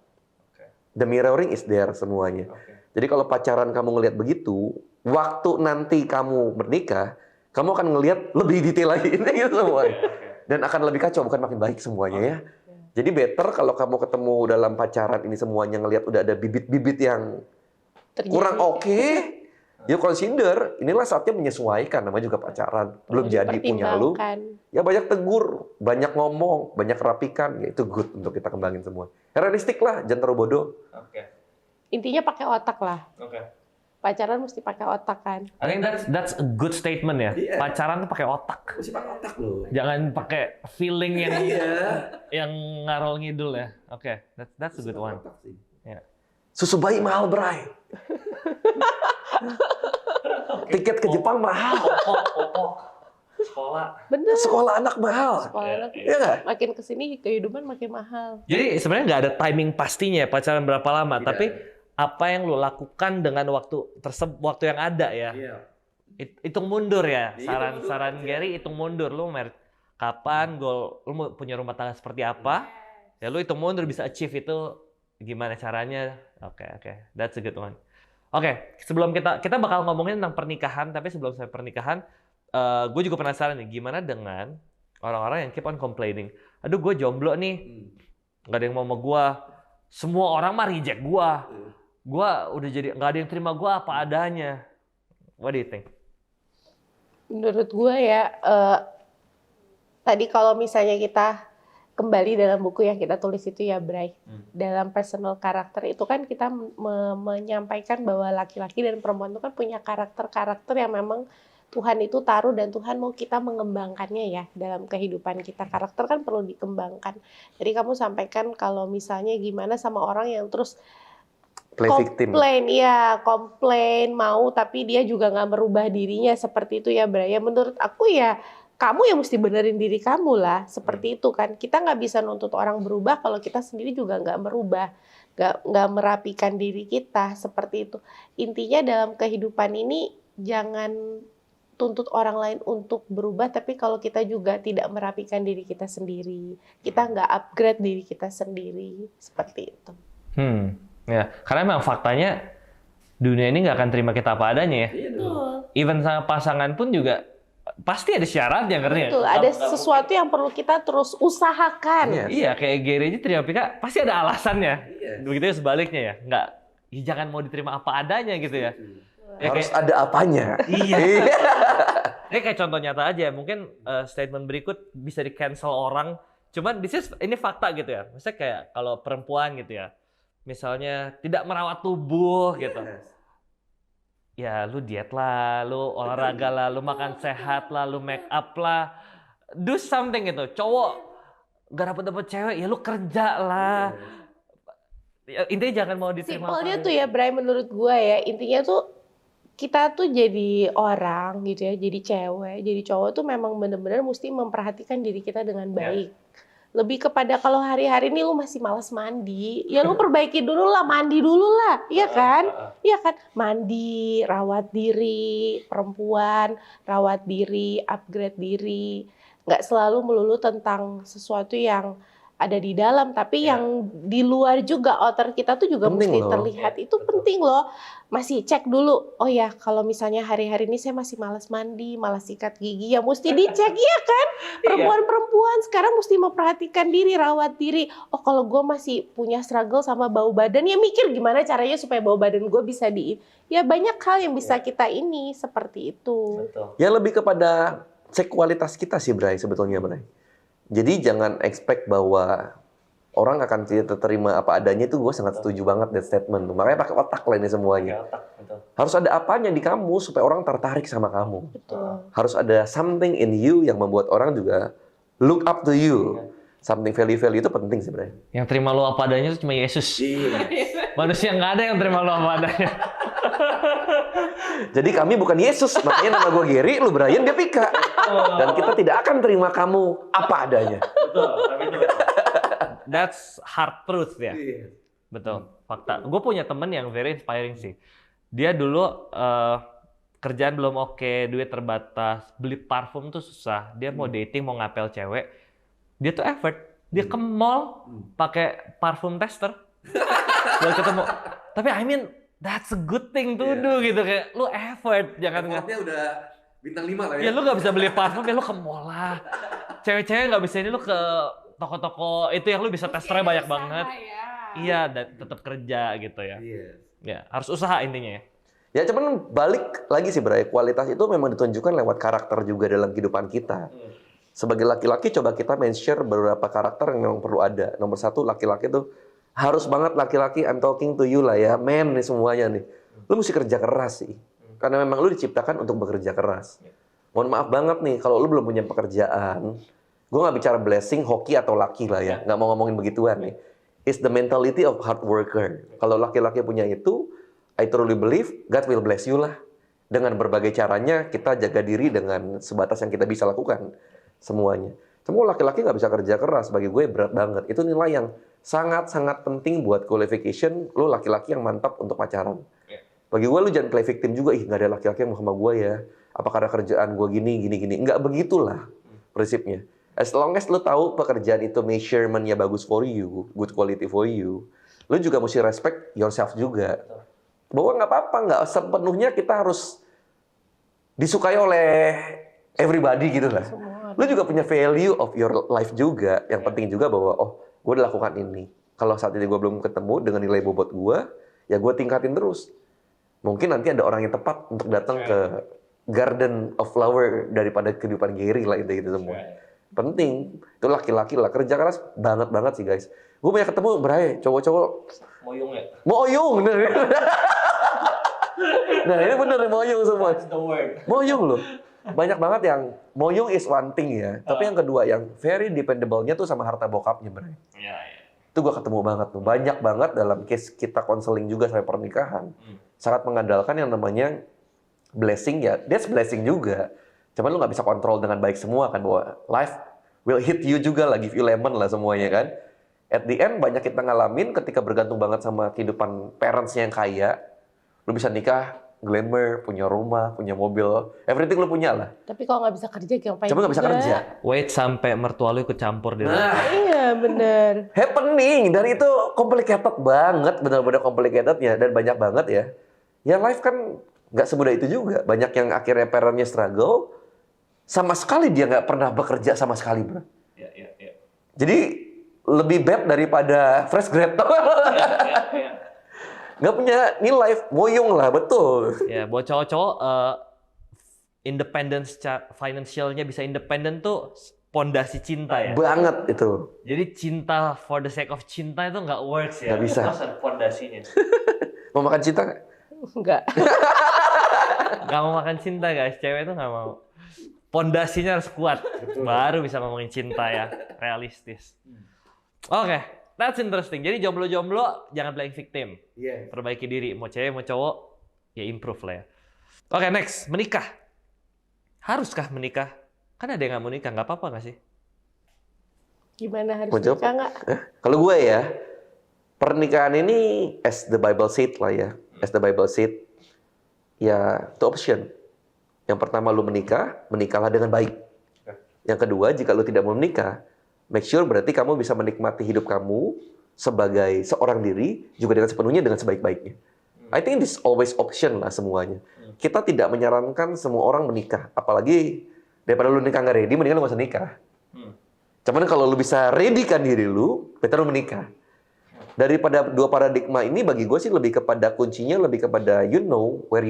The mirroring is there semuanya. Jadi kalau pacaran kamu ngelihat begitu, waktu nanti kamu menikah, kamu akan ngelihat lebih detail lagi ini gitu semuanya. Dan akan lebih kacau, bukan makin baik semuanya ya. Jadi better kalau kamu ketemu dalam pacaran ini semuanya ngelihat udah ada bibit-bibit yang kurang oke, you consider inilah saatnya menyesuaikan, namanya juga pacaran. Belum jadi punya lu. Ya banyak tegur, banyak ngomong, banyak rapikan, ya itu good untuk kita kembangin semua. Realistik lah, jangan terlalu bodoh. Intinya pakai otak lah. Pacaran mesti pakai otak kan. I think that's a good statement ya. Pacaran tuh pakai otak. Mesti pakai otak loh. Jangan pakai feeling yang ngarol ngidul ya. That's a good one. Susu bayi mahal, Bray. Tiket ke Jepang mahal. Sekolah. Bener. Sekolah anak mahal. Sekolah anak. Iya nggak? Makin kesini kehidupan makin mahal. Jadi sebenarnya nggak ada timing pastinya ya, pacaran berapa lama. Tapi apa yang lo lakukan dengan waktu yang ada ya. Hitung mundur ya. Saran Gary, hitung mundur. Lo merit kapan, goal lo mau punya rumah tangga seperti apa. Ya lo hitung mundur bisa achieve itu gimana caranya. Oke. That's a good one. Sebelum kita bakal ngomongin tentang pernikahan, tapi sebelum sampai pernikahan, gue juga penasaran nih, gimana dengan orang-orang yang keep on complaining. Aduh, gue jomblo nih, nggak ada yang mau sama gue. Semua orang mah reject gue. Gue udah jadi nggak ada yang terima gue apa adanya. What do you think? Menurut gue ya, tadi kalau misalnya kita kembali dalam buku yang kita tulis itu ya, Bray, dalam personal karakter itu kan kita menyampaikan bahwa laki-laki dan perempuan itu kan punya karakter-karakter yang memang Tuhan itu taruh dan Tuhan mau kita mengembangkannya ya dalam kehidupan kita. Karakter kan perlu dikembangkan. Jadi kamu sampaikan kalau misalnya gimana sama orang yang terus komplain mau tapi dia juga nggak merubah dirinya seperti itu ya, Bray. Menurut aku ya kamu yang mesti benerin diri kamu lah, seperti itu kan. Kita nggak bisa nuntut orang berubah kalau kita sendiri juga nggak merubah, nggak merapikan diri kita, seperti itu. Intinya dalam kehidupan ini jangan tuntut orang lain untuk berubah, tapi kalau kita juga tidak merapikan diri kita sendiri, kita nggak upgrade diri kita sendiri, seperti itu. Ya, karena memang faktanya dunia ini nggak akan terima kita apa adanya ya. Even sama pasangan pun juga pasti ada syaratnya, ngerti ya? Betul, ada sesuatu yang perlu kita terus usahakan. Iya, kayak Gary aja terima Pika, pasti ada alasannya. Begitu ya sebaliknya ya, nggak, jangan mau diterima apa adanya gitu ya. Harus ada apanya. Iya. Ini kayak contoh nyata aja, mungkin statement berikut bisa di cancel orang, cuman ini fakta gitu ya. Maksudnya kayak kalau perempuan gitu ya, misalnya tidak merawat tubuh gitu. Ya lu diet lah, lu olahraga lah, lu makan sehat lah, lu make up lah. Do something gitu. Cowok gak dapet cewek, ya lu kerja lah. Ya, intinya jangan mau diterima. Simpelnya tuh ya, Bray, menurut gue ya, intinya tuh kita tuh jadi orang gitu ya, jadi cewek, jadi cowok tuh memang bener-bener mesti memperhatikan diri kita dengan baik. Lebih kepada kalau hari-hari ini lu masih malas mandi, ya lu perbaiki dulu lah, mandi dulu lah, iya kan? Iya kan? Mandi, rawat diri, perempuan, rawat diri, upgrade diri. Nggak selalu melulu tentang sesuatu yang ada di dalam, tapi yang di luar juga outer kita tuh juga Penting mesti loh. terlihat. Itu penting loh. Masih cek dulu. Oh ya, kalau misalnya hari-hari ini saya masih malas mandi, malas sikat gigi, ya mesti dicek ya kan? Perempuan-perempuan sekarang mesti memperhatikan diri, rawat diri. Oh kalau gue masih punya struggle sama bau badan, ya mikir gimana caranya supaya bau badan gue bisa ya banyak hal yang bisa kita ini seperti itu. Betul. Ya lebih kepada cek kualitas kita sih, Bray, sebetulnya, Bray. Jadi jangan expect bahwa orang akan tidak terima apa adanya, itu gue sangat setuju banget that statement. Makanya pakai otak lah ini semuanya. Harus ada apanya di kamu supaya orang tertarik sama kamu. Betul. Harus ada something in you yang membuat orang juga look up to you. Something value itu penting sih, Bray. Yang terima lu apa adanya itu cuma Yesus. Manusia nggak ada yang terima lu apa adanya. Jadi kami bukan Yesus, makanya nama gue Gary, lu Brian, dia Pika. Dan kita tidak akan terima kamu apa adanya. Betul, tapi itu that's hard truth ya. Betul, fakta. Gue punya temen yang very inspiring sih. Dia dulu kerjaan belum oke, duit terbatas, beli parfum tuh susah. Dia mau dating, mau ngapel cewek, dia tuh effort. Dia ke mall pakai parfum tester buat ketemu. Tapi I mean that's a good thing to do gitu, kayak lu effort, jangan udah bintang 5 lah ya lu nggak bisa beli parfum, ya lu ke mall lah. Cewek-cewek nggak bisa ini, lu ke toko-toko itu yang lu bisa testernya banyak banget. Iya, dan tetap kerja gitu ya. Ya harus usaha intinya ya. Ya cuman balik lagi sih, Bray, kualitas itu memang ditunjukkan lewat karakter juga dalam kehidupan kita. Sebagai laki-laki coba kita men-share beberapa karakter yang memang perlu ada. Nomor 1, laki-laki tuh harus banget laki-laki, I'm talking to you lah ya, men nih semuanya nih. Lu mesti kerja keras sih. Karena memang lu diciptakan untuk bekerja keras. Mohon maaf banget nih, kalau lu belum punya pekerjaan, gue nggak bicara blessing, hoki atau laki lah ya, nggak mau ngomongin begituan nih. It's the mentality of hard worker. Kalau laki-laki punya itu, I truly believe God will bless you lah. Dengan berbagai caranya, kita jaga diri dengan sebatas yang kita bisa lakukan. Semuanya. Semua laki-laki nggak bisa kerja keras, bagi gue berat banget. Itu nilai yang sangat-sangat penting buat qualification lo laki-laki yang mantap untuk pacaran. Bagi gue lo jangan play victim juga, ih nggak ada laki-laki yang mau sama gue ya. Apa karena kerjaan gue gini. Nggak begitulah prinsipnya. As long as lo tahu pekerjaan itu measurement-nya bagus for you, good quality for you, lo juga mesti respect yourself juga. Bahwa nggak apa-apa, nggak sepenuhnya kita harus disukai oleh everybody gitu lah. Lo juga punya value of your life juga. Yang penting juga bahwa, oh, gue udah lakukan ini. Kalau saat ini gue belum ketemu dengan nilai bobot gue, ya gue tingkatin terus. Mungkin nanti ada orang yang tepat untuk datang ke garden of flower daripada kehidupan Gary lah, itu semua. Penting. Itu laki-laki lah. Kerja keras banget sih, guys. Gue banyak ketemu, Bray, cowok-cowok. Moyung ya? Moyung. Nah, ini bener nih, moyung semua. Moyung loh. Banyak banget yang moyung is one thing ya. Tapi yang kedua, yang very dependable-nya tuh sama harta bokapnya, Bray. Iya. Itu gue ketemu banget tuh. Banyak banget dalam case kita konseling juga sampai pernikahan. Sangat mengandalkan yang namanya blessing ya. That's blessing juga. Cuman lu nggak bisa kontrol dengan baik semua kan. Bahwa life will hit you juga lah. Give you lemon lah semuanya kan. At the end banyak kita ngalamin ketika bergantung banget sama kehidupan parents-nya yang kaya. Lu bisa nikah, glamour, punya rumah, punya mobil. Everything lu punya lah. Tapi kalau nggak bisa kerja, ngapain? Coba nggak bisa juga? kerja. Wait sampai mertua lu ikut campur di Nah, Iya bener. happening. Dan itu complicated banget. Benar-benar complicated ya. Dan banyak banget ya. Ya life kan nggak semudah itu juga. Banyak yang akhirnya parentnya struggle. Sama sekali dia nggak pernah bekerja sama sekali, bro. Iya. Jadi lebih bad daripada fresh grad. Nggak punya nilai, moyong lah, betul. Ya, buat cowok-cowok independence financialnya bisa independen tuh pondasi cinta ya. Banget itu. Jadi cinta for the sake of cinta itu nggak works ya. Nggak bisa. Harus ada pondasinya. Mau makan cinta nggak? Enggak. Nggak mau makan cinta guys, cewek itu nggak mau. Pondasinya harus kuat, baru bisa ngomongin cinta ya, realistis. Oke, that's interesting. Jadi jomblo-jomblo jangan playing victim. Perbaiki diri, mau cewek mau cowok, ya improve lah ya. Oke, next, menikah. Haruskah menikah? Kan ada yang nggak mau nikah, nggak apa-apa nggak sih? Gimana, harus Mau jawab? nikah nggak? Kalau gue ya, pernikahan ini as the Bible said lah ya. As the Bible said, ya two option. Yang pertama lu menikah, menikahlah dengan baik. Yang kedua, jika lu tidak mau menikah, make sure berarti kamu bisa menikmati hidup kamu sebagai seorang diri juga dengan sepenuhnya dengan sebaik-baiknya. I think this always option lah semuanya. Kita tidak menyarankan semua orang menikah, apalagi daripada lu nikah nggak ready, mendingan lu nggak usah nikah. Cuman kalau lu bisa ready-kan diri lu, better lu menikah. Daripada dua paradigma ini bagi gue sih lebih kepada kuncinya lebih kepada you know where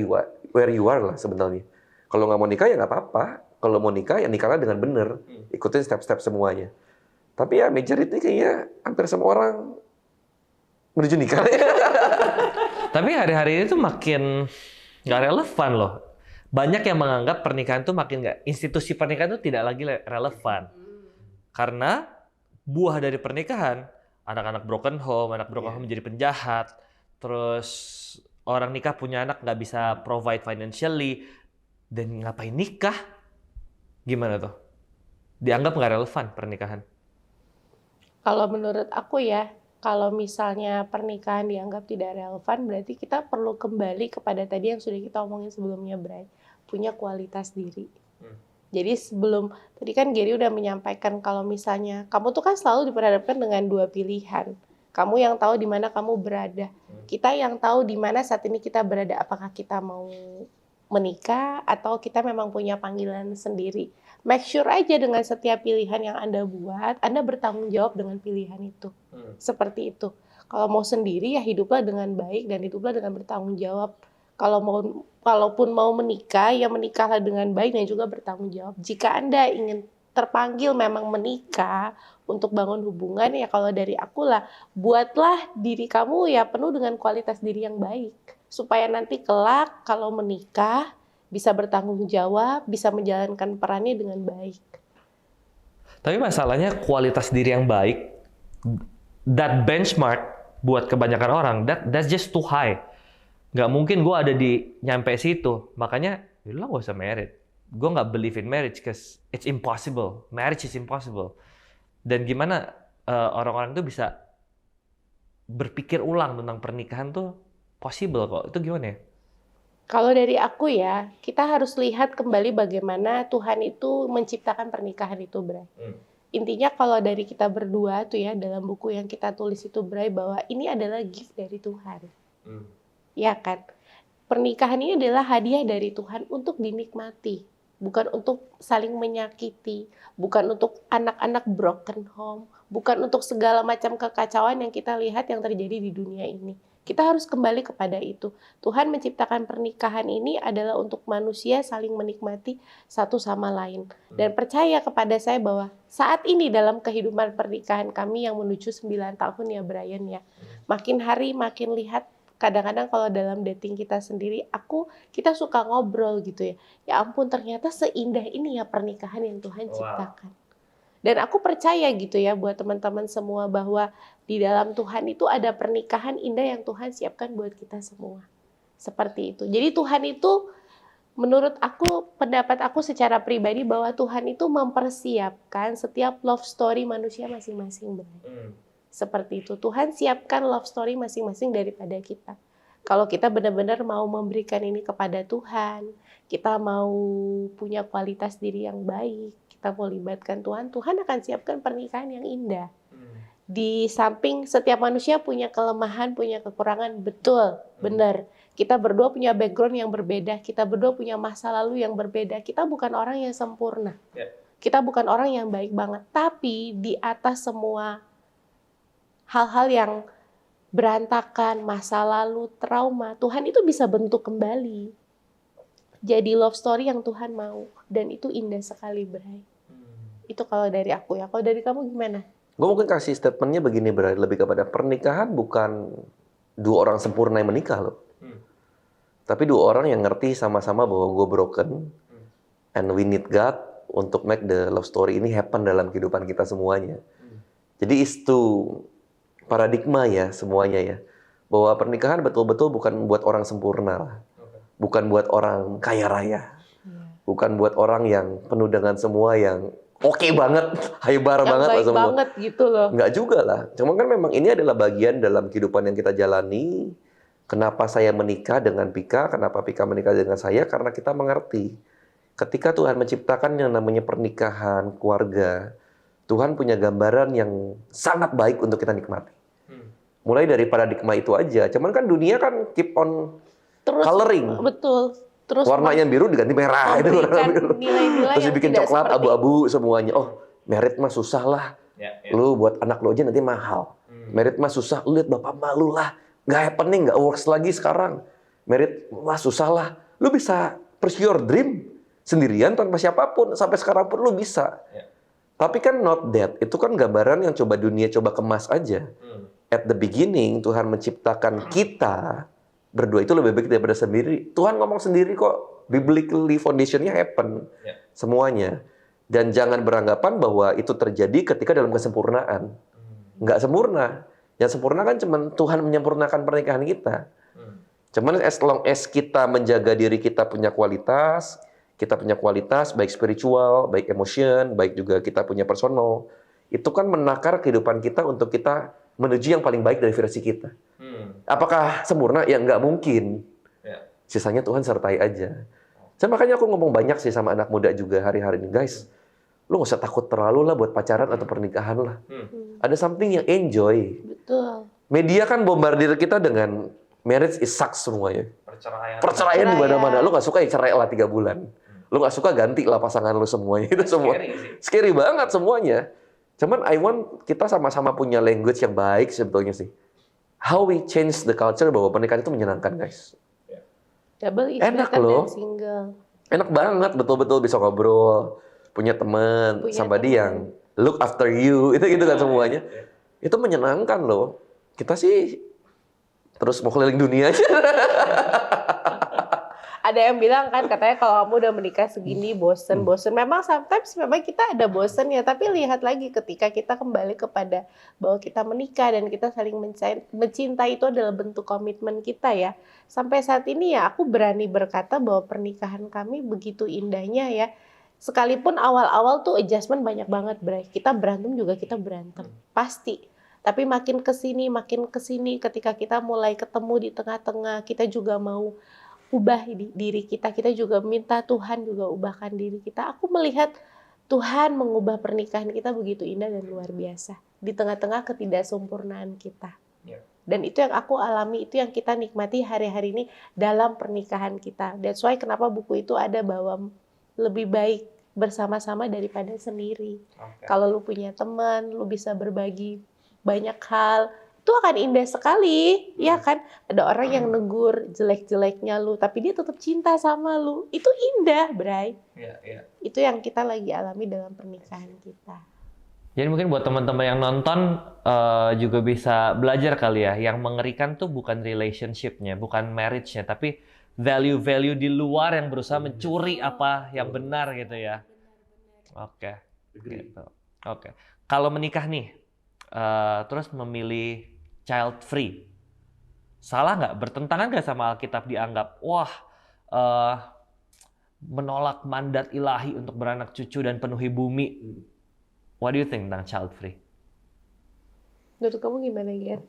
you are lah sebenarnya. Kalau nggak mau nikah ya nggak apa-apa. Kalau mau nikah ya nikahlah dengan benar. Ikutin step-step semuanya. Tapi ya majority kayaknya hampir semua orang menuju nikah. Tapi hari-hari ini tuh makin nggak relevan loh. Banyak yang menganggap pernikahan tuh makin nggak, institusi pernikahan tuh tidak lagi relevan. Karena buah dari pernikahan, anak-anak broken home menjadi penjahat, terus orang nikah punya anak nggak bisa provide financially, dan ngapain nikah? Gimana tuh? Dianggap nggak relevan pernikahan? Kalau menurut aku ya, kalau misalnya pernikahan dianggap tidak relevan, berarti kita perlu kembali kepada tadi yang sudah kita omongin sebelumnya, Bray. Punya kualitas diri. Jadi sebelum, tadi kan Gary udah menyampaikan kalau misalnya, kamu tuh kan selalu diperhadapkan dengan dua pilihan. Kamu yang tahu di mana kamu berada. Kita yang tahu di mana saat ini kita berada. Apakah kita mau menikah atau kita memang punya panggilan sendiri. Make sure aja dengan setiap pilihan yang Anda buat, Anda bertanggung jawab dengan pilihan itu. Seperti itu. Kalau mau sendiri ya hiduplah dengan baik dan hiduplah dengan bertanggung jawab. Kalaupun mau menikah, ya menikahlah dengan baik dan juga bertanggung jawab. Jika Anda ingin terpanggil memang menikah untuk bangun hubungan, ya kalau dari aku lah, buatlah diri kamu ya penuh dengan kualitas diri yang baik. Supaya nanti kelak kalau menikah, bisa bertanggung jawab, bisa menjalankan perannya dengan baik. Tapi masalahnya kualitas diri yang baik, that benchmark buat kebanyakan orang, that's just too high. Nggak mungkin gue ada di nyampe situ. Makanya, yaudah gak usah married. Gue nggak believe in marriage because it's impossible. Marriage is impossible. Dan gimana orang-orang itu bisa berpikir ulang tentang pernikahan tuh possible kok. Itu gimana ya? Kalau dari aku ya, kita harus lihat kembali bagaimana Tuhan itu menciptakan pernikahan itu, Bray. Intinya kalau dari kita berdua tuh ya, dalam buku yang kita tulis itu, Bray, bahwa ini adalah gift dari Tuhan. Ya kan? Pernikahan ini adalah hadiah dari Tuhan untuk dinikmati. Bukan untuk saling menyakiti. Bukan untuk anak-anak broken home. Bukan untuk segala macam kekacauan yang kita lihat yang terjadi di dunia ini. Kita harus kembali kepada itu. Tuhan menciptakan pernikahan ini adalah untuk manusia saling menikmati satu sama lain. Dan percaya kepada saya bahwa saat ini dalam kehidupan pernikahan kami yang menuju 9 tahun ya Brian ya. Makin hari makin lihat. Kadang-kadang kalau dalam dating kita sendiri, kita suka ngobrol gitu ya. Ya ampun, ternyata seindah ini ya pernikahan yang Tuhan ciptakan. Dan aku percaya gitu ya buat teman-teman semua bahwa di dalam Tuhan itu ada pernikahan indah yang Tuhan siapkan buat kita semua. Seperti itu. Jadi Tuhan itu, menurut aku, pendapat aku secara pribadi bahwa Tuhan itu mempersiapkan setiap love story manusia masing-masing. Seperti itu. Tuhan siapkan love story masing-masing daripada kita. Kalau kita benar-benar mau memberikan ini kepada Tuhan, kita mau punya kualitas diri yang baik, kita mau libatkan Tuhan, Tuhan akan siapkan pernikahan yang indah. Di samping setiap manusia punya kelemahan, punya kekurangan, betul, benar. Kita berdua punya background yang berbeda, kita berdua punya masa lalu yang berbeda, kita bukan orang yang sempurna. Kita bukan orang yang baik banget, tapi di atas semua hal-hal yang berantakan, masa lalu, trauma, Tuhan itu bisa bentuk kembali. Jadi love story yang Tuhan mau. Dan itu indah sekali, Bray. Itu kalau dari aku ya. Kalau dari kamu gimana? Gue mungkin kasih statementnya begini, berarti lebih kepada pernikahan bukan dua orang sempurna yang menikah loh. Tapi dua orang yang ngerti sama-sama bahwa gue broken, and we need God untuk make the love story ini happen dalam kehidupan kita semuanya. Jadi itu paradigma ya semuanya ya. Bahwa pernikahan betul-betul bukan buat orang sempurna lah. Bukan buat orang kaya raya. Bukan buat orang yang penuh dengan semua yang oke banget, hyper banget lah baik semua. banget gitu loh. Enggak juga lah. Cuma kan memang ini adalah bagian dalam kehidupan yang kita jalani. Kenapa saya menikah dengan Pika? Kenapa Pika menikah dengan saya? Karena kita mengerti. Ketika Tuhan menciptakan yang namanya pernikahan, keluarga, Tuhan punya gambaran yang sangat baik untuk kita nikmati. Mulai dari paradigma itu aja. Cuman kan dunia kan keep on Terus coloring. betul. Terus Warnanya biru diganti merah. Itu warna biru. nilai-nilai Terus yang dibikin tidak coklat, seperti abu-abu semuanya. Oh, merit mah susah lah. Lu buat anak lu aja nanti mahal. Merit mah susah, lu lihat bapak malu lah. Nggak happening, nggak works lagi sekarang. Merit mah susah lah. Lu bisa pursue your dream sendirian tanpa siapapun. Sampai sekarang pun lu bisa. Tapi kan not that. Itu kan gambaran yang coba dunia coba kemas aja. At the beginning, Tuhan menciptakan kita berdua itu lebih baik daripada sendiri. Tuhan ngomong sendiri kok. Biblically foundation-nya happen. Semuanya. Dan jangan beranggapan bahwa itu terjadi ketika dalam kesempurnaan. Nggak sempurna. Yang sempurna kan cuma Tuhan menyempurnakan pernikahan kita. Cuman as long as kita menjaga diri kita punya kualitas baik spiritual, baik emotion, baik juga kita punya personal, itu kan menakar kehidupan kita untuk kita menuju yang paling baik dari versi kita. Apakah sempurna? Ya nggak mungkin. Sisanya Tuhan sertai aja. Makanya aku ngomong banyak sih sama anak muda juga hari-hari ini, guys. Lu nggak usah takut terlalu lah buat pacaran atau pernikahan lah. Ada something yang enjoy. Betul. Media kan bombardir kita dengan marriage is sucks semuanya. Perceraian di mana-mana. Lu nggak suka ya cerai lah 3 bulan. Lu nggak suka ganti lah pasangan lu semuanya. Itu semua. Scary banget semuanya. Cuman I want kita sama-sama punya language yang baik sebetulnya sih. How we change the culture bahwa pernikahan itu menyenangkan, guys. Double is Enak better loh. than single. Enak banget, betul-betul bisa ngobrol, punya teman, somebody yang look after you, itu gitu kan semuanya. Itu menyenangkan loh. Kita sih terus mau keliling dunia aja. Ada yang bilang kan katanya kalau kamu udah menikah segini bosen. Memang sometimes memang kita ada bosen ya, tapi lihat lagi ketika kita kembali kepada bahwa kita menikah dan kita saling mencintai itu adalah bentuk komitmen kita ya. Sampai saat ini ya aku berani berkata bahwa pernikahan kami begitu indahnya ya. Sekalipun awal-awal tuh adjustment banyak banget, Bray. Kita berantem juga kita berantem. Pasti. Tapi makin kesini ketika kita mulai ketemu di tengah-tengah, kita juga mau ubah diri kita juga minta Tuhan juga ubahkan diri kita. Aku melihat Tuhan mengubah pernikahan kita begitu indah dan luar biasa di tengah-tengah ketidaksempurnaan kita. Dan itu yang aku alami, itu yang kita nikmati hari-hari ini dalam pernikahan kita. That's why kenapa buku itu ada bahwa lebih baik bersama-sama daripada sendiri. Kalau lu punya teman, lu bisa berbagi banyak hal. Itu akan indah sekali, ya kan? Ada orang yang negur jelek-jeleknya lu, tapi dia tetap cinta sama lu. Itu indah, Bray. Itu yang kita lagi alami dalam pernikahan kita. Jadi mungkin buat teman-teman yang nonton juga bisa belajar kali ya. Yang mengerikan tuh bukan relationship-nya, bukan marriage-nya, tapi value-value di luar yang berusaha mencuri apa yang benar gitu ya. Oke. Gitu. Oke. Kalau menikah nih, terus memilih child free, salah nggak? Bertentangan nggak sama Alkitab dianggap menolak mandat ilahi untuk beranak cucu dan penuhi bumi? What do you think tentang child free? Menurut kamu gimana, Ger?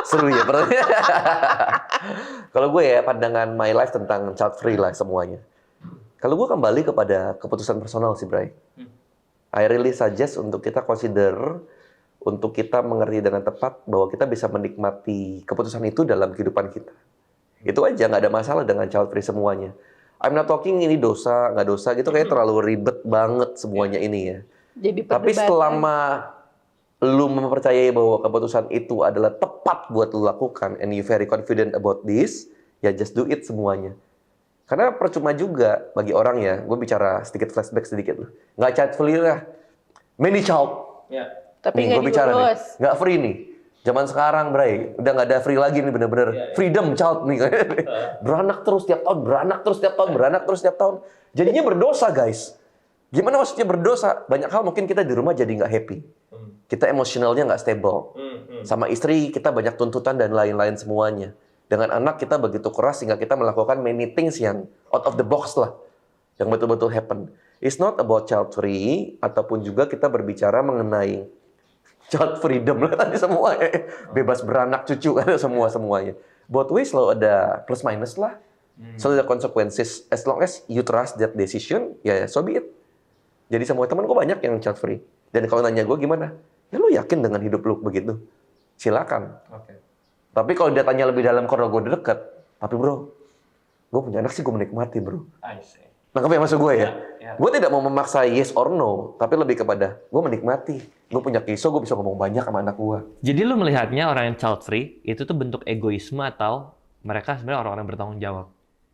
Seru ya pertanyaan. Kalau gue ya pandangan my life tentang child free lah semuanya. Kalau gue kembali kepada keputusan personal sih, Bray. I really suggest untuk kita consider, untuk kita mengerti dengan tepat bahwa kita bisa menikmati keputusan itu dalam kehidupan kita. Itu aja, nggak ada masalah dengan child free semuanya. I'm not talking ini dosa, nggak dosa gitu, kayak terlalu ribet banget semuanya ini ya. Jadi tapi selama lu mempercayai bahwa keputusan itu adalah tepat buat lu lakukan, and you very confident about this, ya just do it semuanya. Karena percuma juga bagi orang ya, gue bicara sedikit flashback sedikit loh. Nggak child free lah, Many child. Ya. Tapi Nih, nggak gua bicara nih. diurus. Nggak free nih. Zaman sekarang, Bray. Udah nggak ada free lagi nih bener-bener. Freedom child nih. Beranak terus tiap tahun, beranak terus tiap tahun, beranak terus tiap tahun. Jadinya berdosa, guys. Gimana maksudnya berdosa? Banyak hal mungkin kita di rumah jadi nggak happy. Kita emosionalnya nggak stable. Sama istri kita banyak tuntutan dan lain-lain semuanya. Dengan anak kita begitu keras sehingga kita melakukan many things yang out of the box lah. Yang betul-betul happen. It's not about child free, ataupun juga kita berbicara mengenai child freedom lah tadi semua. Bebas beranak cucu, ada semuanya. Both ways selalu ada plus minus lah. Selalu ada consequences. As long as you trust that decision, ya so be it. Jadi semua teman gue banyak yang child free. Dan kalau nanya gue gimana? Ya lu yakin dengan hidup lu begitu? Silakan. Tapi kalau dia tanya lebih dalam karena gue deket, tapi bro, gue punya anak sih gue menikmati bro. I see. Nangkep ya maksud gue ya? Ya. Gue tidak mau memaksa yes or no, tapi lebih kepada gue menikmati. Gue punya kisah, gue bisa ngomong banyak sama anak gue. Jadi lu melihatnya orang yang child free itu tuh bentuk egoisme atau mereka sebenarnya orang-orang yang bertanggung jawab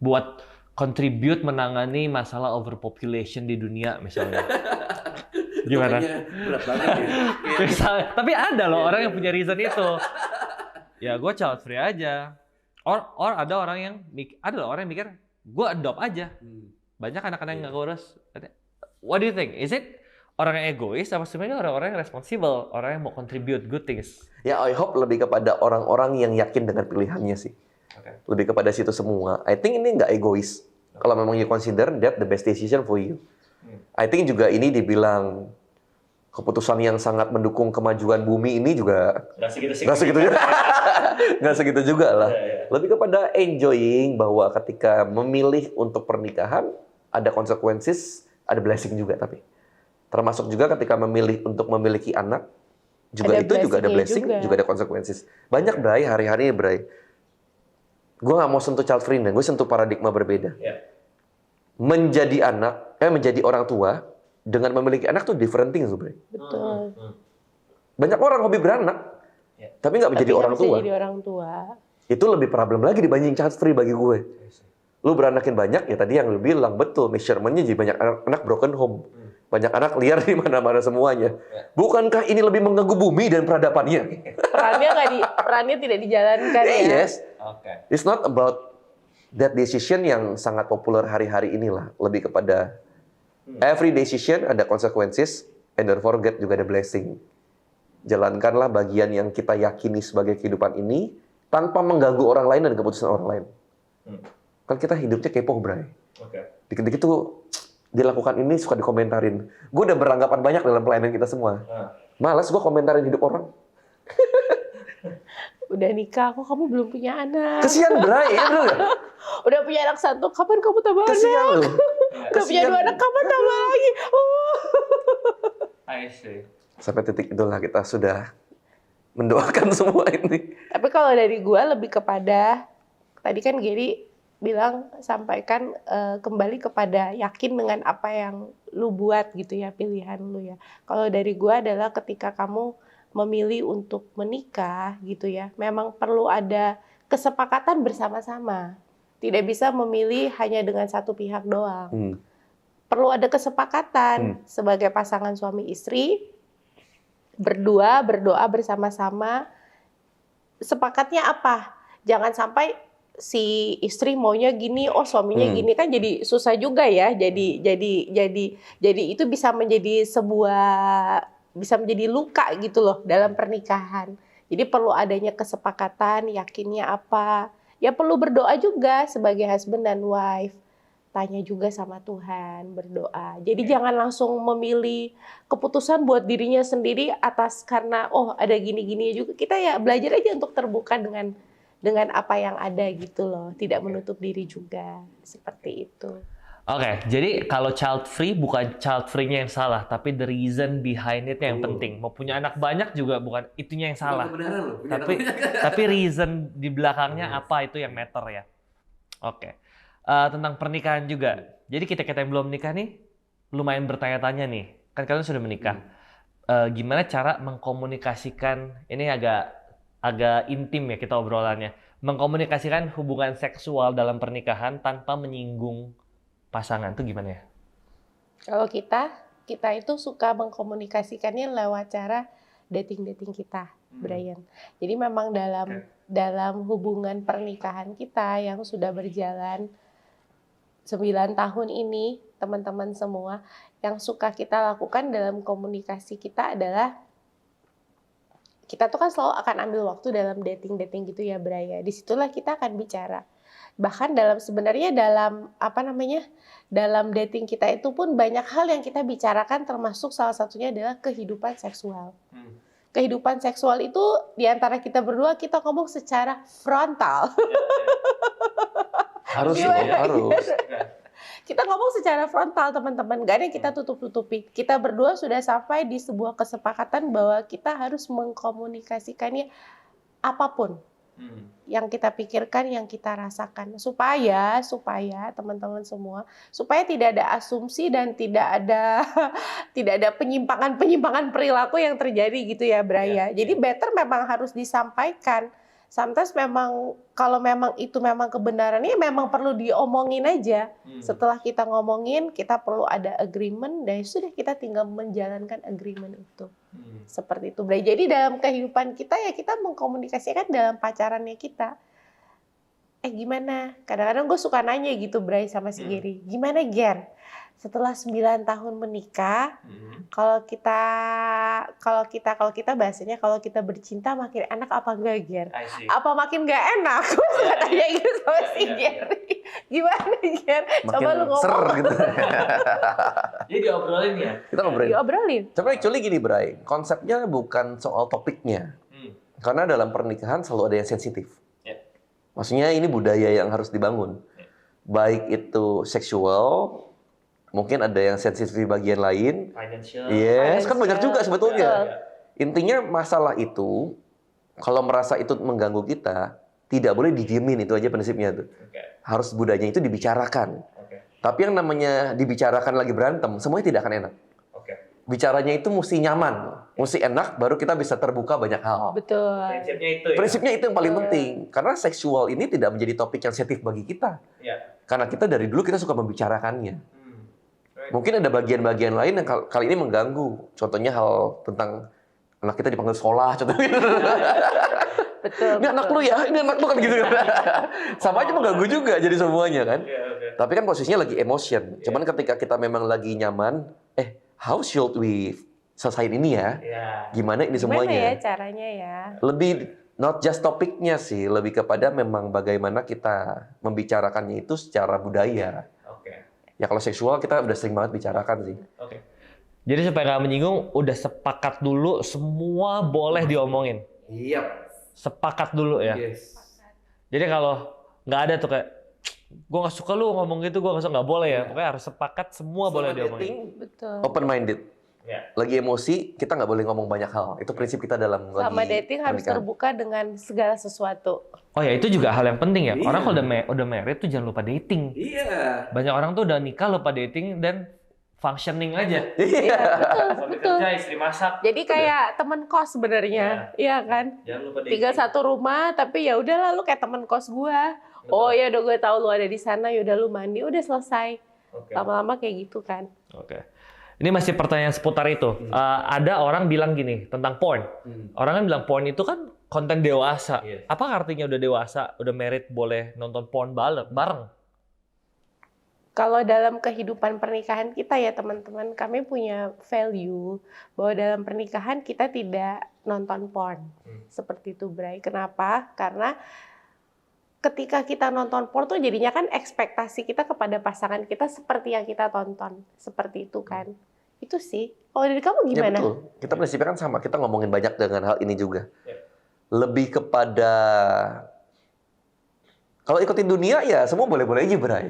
buat contribute menangani masalah overpopulation di dunia misalnya. Gimana? Berat banget ya. Misalnya, tapi ada loh orang yang punya reason itu. Ya gue child free aja. Or ada orang yang mikir gue adopt aja. Banyak anak-anak yang nggak ngurus. What do you think? Is it orang yang egois atau sebenarnya orang-orang yang responsible, orang yang mau contribute good things? Ya, I hope lebih kepada orang-orang yang yakin dengan pilihannya sih. Lebih kepada situ semua. I think ini nggak egois. Kalau memang you consider that the best decision for you. I think juga ini dibilang keputusan yang sangat mendukung kemajuan bumi ini juga nggak segitu juga. Nggak segitu juga lah. Lebih kepada enjoying bahwa ketika memilih untuk pernikahan ada consequences, ada blessing juga tapi. Termasuk juga ketika memilih untuk memiliki anak, juga Ada itu juga ada blessing, juga. juga ada consequences. Banyak Bray, hari-hari Bray. Gue nggak mau sentuh child free, gue sentuh paradigma berbeda. Menjadi orang tua dengan memiliki anak tuh different things, Bray. Betul. Banyak orang hobi beranak, tapi nggak menjadi Tapi orang nggak bisa tua. jadi orang tua. Itu lebih problem lagi dibanding child free bagi gue. Lu beranakin banyak, ya tadi yang lu bilang betul, measurement-nya jadi banyak anak broken home. Banyak anak liar di mana-mana semuanya. Bukankah ini lebih mengganggu bumi dan peradabannya? Perannya tidak dijalankan ya. Yes. It's not about that decision yang sangat populer hari-hari inilah. Lebih kepada every decision ada consequences, and don't forget juga ada blessing. Jalankanlah bagian yang kita yakini sebagai kehidupan ini tanpa mengganggu orang lain dan keputusan orang lain. Kan kita hidupnya kepo, Bray. Dikit-dikit tuh dilakukan ini suka dikomentarin. Gue udah beranggapan banyak dalam pelayanan kita semua. Malas gue komentarin hidup orang. Udah nikah, kok kamu belum punya anak? Kesian, Bray. Ya, bener nggak? Udah punya anak satu, kapan kamu tambah Kesian anak? lu. Udah punya 2 anak, kapan tambah lagi? I see. Sampai titik itulah kita sudah mendoakan semua ini. Tapi kalau dari gua lebih kepada, tadi kan Gary bilang sampaikan kembali kepada yakin dengan apa yang lu buat gitu ya, pilihan lu ya. Kalau dari gua adalah ketika kamu memilih untuk menikah gitu ya, memang perlu ada kesepakatan bersama-sama. Tidak bisa memilih hanya dengan satu pihak doang. Perlu ada kesepakatan sebagai pasangan suami istri, berdoa bersama-sama. Sepakatnya apa? Jangan sampai si istri maunya gini, oh suaminya gini, kan jadi susah juga ya. Jadi itu bisa menjadi luka gitu loh dalam pernikahan. Jadi perlu adanya kesepakatan, yakinnya apa. Ya perlu berdoa juga sebagai husband dan wife. Tanya juga sama Tuhan, berdoa. Jadi jangan langsung memilih keputusan buat dirinya sendiri atas karena oh ada gini-gini juga. Kita ya belajar aja untuk terbuka dengan apa yang ada gitu loh. Tidak menutup diri juga. Seperti itu. Oke, jadi kalau child free bukan child free-nya yang salah, tapi the reason behind it yang penting. Mau punya anak banyak juga bukan itunya yang salah. Tapi reason di belakangnya apa itu yang matter ya. Oke. Tentang pernikahan juga. Jadi kita yang belum menikah nih, lumayan bertanya-tanya nih. Kan kalian sudah menikah. Gimana cara mengkomunikasikan, ini agak intim ya kita obrolannya. Mengkomunikasikan hubungan seksual dalam pernikahan tanpa menyinggung pasangan tuh gimana ya? Kalau kita kita itu suka mengkomunikasikannya lewat cara dating kita, Brian. Jadi memang dalam hubungan pernikahan kita yang sudah berjalan 9 tahun ini, teman-teman semua, yang suka kita lakukan dalam komunikasi kita adalah kita tuh kan selalu akan ambil waktu dalam dating gitu ya, Brian. Disitulah kita akan bicara. Bahkan sebenarnya dalam dalam dating kita itu pun banyak hal yang kita bicarakan, termasuk salah satunya adalah kehidupan seksual. Kehidupan seksual itu di antara kita berdua kita ngomong secara frontal. Harus Kita ngomong secara frontal, teman-teman. Gak ada yang kita tutup-tutupi. Kita berdua sudah sampai di sebuah kesepakatan bahwa kita harus mengkomunikasikannya apapun yang kita pikirkan, yang kita rasakan, supaya teman-teman semua, supaya tidak ada asumsi dan tidak ada penyimpangan perilaku yang terjadi gitu ya, Braya. Jadi better memang harus disampaikan. Sometimes memang kalau memang itu memang kebenarannya memang perlu diomongin aja. Setelah kita ngomongin, kita perlu ada agreement dan sudah kita tinggal menjalankan agreement itu. Seperti itu, Bray. Jadi dalam kehidupan kita ya kita mengkomunikasikan dalam pacarannya kita. Gimana? Kadang-kadang gue suka nanya gitu, Bray, sama si Gary. Gimana, Ger? Setelah 9 tahun menikah, kalau kita bahasanya kalau kita bercinta makin enak apa enggak, Ger? Apa makin enggak enak? Gue suka tanya gitu sama si Gary. Gimana, Ger? Coba lu ngomong. Ser gitu. Jadi diobrolin ya? Kita ngobrolin. Diobrolin. Tapi actually gini, Bray. Konsepnya bukan soal topiknya. Karena dalam pernikahan selalu ada yang sensitif. Maksudnya ini budaya yang harus dibangun. Baik itu seksual, mungkin ada yang sensitif di bagian lain. Financial. Yes, kan banyak juga sebetulnya. Intinya masalah itu, kalau merasa itu mengganggu kita, tidak boleh didiemin, itu aja prinsipnya tuh. Harus budayanya itu dibicarakan. Tapi yang namanya dibicarakan lagi berantem, semuanya tidak akan enak. Bicaranya itu mesti nyaman, mesti enak, baru kita bisa terbuka banyak hal. Betul. Prinsipnya itu ya? Prinsipnya itu yang paling penting. Karena seksual ini tidak menjadi topik yang sensitif bagi kita. Karena kita dari dulu kita suka membicarakannya. Mungkin ada bagian-bagian lain yang kali ini mengganggu. Contohnya hal tentang anak kita dipanggil sekolah, contohnya. Betul. Ini anak lu ya, ini anak lu kan gitu. Sama aja mengganggu juga jadi semuanya kan. Tapi kan posisinya lagi emotion. Cuman ketika kita memang lagi nyaman, how should we selesaiin ini ya? Gimana ini semuanya? Gimana ya caranya ya? Lebih not just topiknya sih, lebih kepada memang bagaimana kita membicarakannya itu secara budaya. Ya kalau seksual kita udah sering banget bicarakan sih. Jadi supaya nggak menyinggung, udah sepakat dulu semua boleh diomongin. Sepakat dulu ya. Jadi kalau nggak ada tuh kayak, gue nggak suka lu ngomong gitu, gue nggak boleh ya. Pokoknya harus sepakat semua boleh diomongin. Betul. Open minded. Lagi emosi kita nggak boleh ngomong banyak hal. Itu prinsip kita dalam sama dating harus terbuka dengan segala sesuatu. Oh ya, itu juga hal yang penting ya. Orang kalau udah married tuh jangan lupa dating. Banyak orang tuh udah nikah lupa dating dan functioning aja. Betul. Kerja, istri masak. Jadi kayak temen kos sebenarnya, iya kan? Jangan lupa dating. Tinggal satu rumah, tapi ya udahlah lu kayak temen kos gua. Oh ya udah gue tahu lu ada di sana, ya udah lu mandi, udah selesai. Lama-lama kayak gitu kan. Ini masih pertanyaan seputar itu. Ada orang bilang gini tentang porn. Orang kan bilang porn itu kan konten dewasa. Apa artinya udah dewasa, udah married boleh nonton porn bareng? Kalau dalam kehidupan pernikahan kita ya teman-teman, kami punya value bahwa dalam pernikahan kita tidak nonton porn. Seperti itu, Bray. Kenapa? Karena ketika kita nonton porn tuh jadinya kan ekspektasi kita kepada pasangan kita seperti yang kita tonton. Seperti itu kan. Itu sih. Kalau dari kamu gimana? Ya betul. Kita prinsipnya kan sama. Kita ngomongin banyak dengan hal ini juga. Lebih kepada kalau ikutin dunia ya semua boleh-boleh aja, Bray.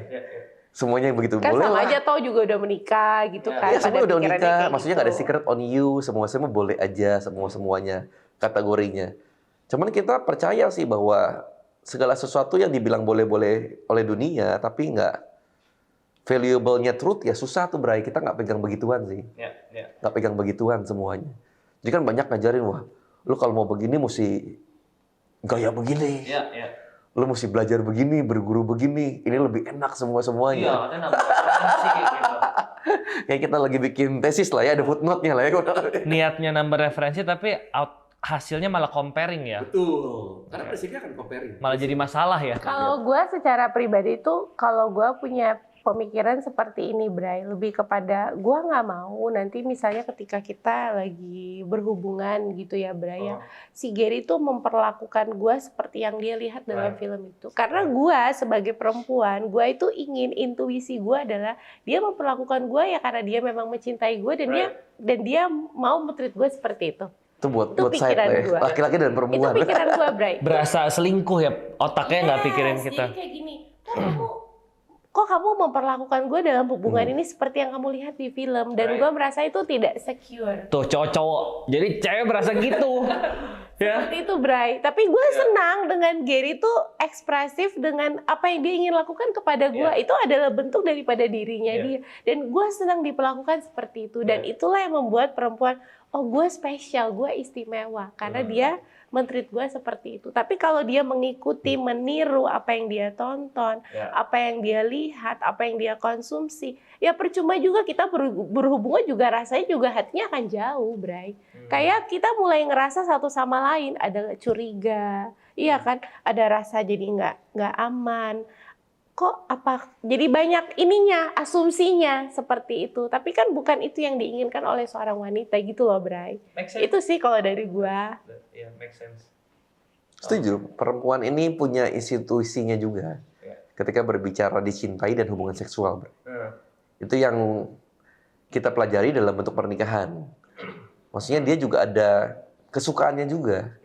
Semuanya begitu kan boleh sama lah. aja tau juga udah menikah gitu kan. Ya semua udah menikah. Maksudnya nggak ada gitu. secret on you. Semua boleh aja. Semuanya kategorinya. Cuman kita percaya sih bahwa segala sesuatu yang dibilang boleh-boleh oleh dunia, tapi nggak valuable-nya truth, ya susah tuh, Bray. Kita nggak pegang begituan sih. Nggak pegang begituan semuanya. Jadi kan banyak ngajarin, wah, lu kalau mau begini mesti gaya begini. Lu mesti belajar begini, berguru begini. Ini lebih enak semuanya. Iya, katanya nambah referensi kayak gitu. Kayak kita lagi bikin tesis lah ya, ada footnote-nya lah ya. Niatnya nambah referensi tapi hasilnya malah comparing ya. Betul. Karena prinsipnya akan comparing. Malah jadi masalah ya. Kalau gue secara pribadi tuh, kalau gue punya pemikiran seperti ini, Bray, lebih kepada gue nggak mau nanti misalnya ketika kita lagi berhubungan gitu ya, Bray, ya, si Gary tuh memperlakukan gue seperti yang dia lihat dalam film itu. Karena gue sebagai perempuan, gue itu ingin, intuisi gue adalah dia memperlakukan gue ya karena dia memang mencintai gue dan dia mau men-treat gue seperti itu. Itu buat saya pikiran ya. gua. Laki-laki dan perempuan. Itu pikiran gue, Bray. Berasa selingkuh ya, otaknya nggak pikirin kita. Jadi kayak gini, kok kamu memperlakukan gue dalam hubungan ini seperti yang kamu lihat di film, dan gue merasa itu tidak secure. Tuh cowok-cowok, jadi cewek berasa gitu. Ya. Seperti itu, Bray. Tapi gue senang dengan Gary tuh ekspresif dengan apa yang dia ingin lakukan kepada gue. Itu adalah bentuk daripada dirinya dia. Dan gue senang diperlakukan seperti itu. Dan itulah yang membuat perempuan, oh gue spesial, gue istimewa. Karena dia men-treat gue seperti itu. Tapi kalau dia mengikuti, meniru apa yang dia tonton, apa yang dia lihat, apa yang dia konsumsi, ya percuma juga kita berhubungan juga, rasanya juga hatinya akan jauh, Bray. Kayak kita mulai ngerasa satu sama lain, ada curiga, iya kan? Ada rasa jadi nggak aman. Kok apa? Jadi banyak ininya, asumsinya seperti itu. Tapi kan bukan itu yang diinginkan oleh seorang wanita gitu loh, Bray. Itu sih kalau dari gua. Iya, make sense. Setuju. Perempuan ini punya institusinya juga. Ketika berbicara dicintai dan hubungan seksual, Bro. Itu yang kita pelajari dalam bentuk pernikahan. Maksudnya dia juga ada kesukaannya juga.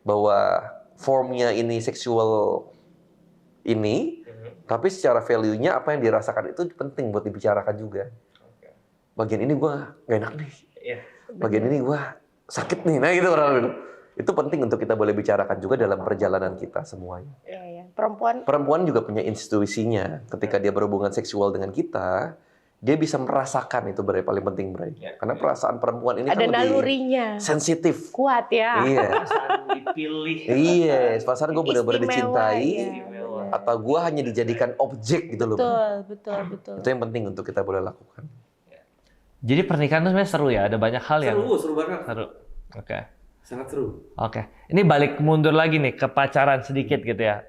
Bahwa formnya ini seksual ini, tapi secara value-nya apa yang dirasakan itu penting buat dibicarakan juga. Bagian ini gue gak enak nih. Bagian ini gue sakit nih. Nah gitu orang. Itu penting untuk kita boleh bicarakan juga dalam perjalanan kita semuanya. Perempuan juga punya institusinya. Ketika dia berhubungan seksual dengan kita, dia bisa merasakan itu paling penting, Bray. Karena perasaan perempuan ini ada kan nalurinya, lebih sensitif. kuat ya. Iya. Perasaan dipilih. Iya, perasaan gue benar-benar dicintai. Iya. Atau gue hanya dijadikan objek gitu loh. Betul. Itu yang penting untuk kita boleh lakukan. Jadi pernikahan itu sebenarnya seru ya, ada banyak hal yang Seru banget. seru. Oke. Sangat seru. Oke. Ini balik mundur lagi nih ke pacaran sedikit gitu ya.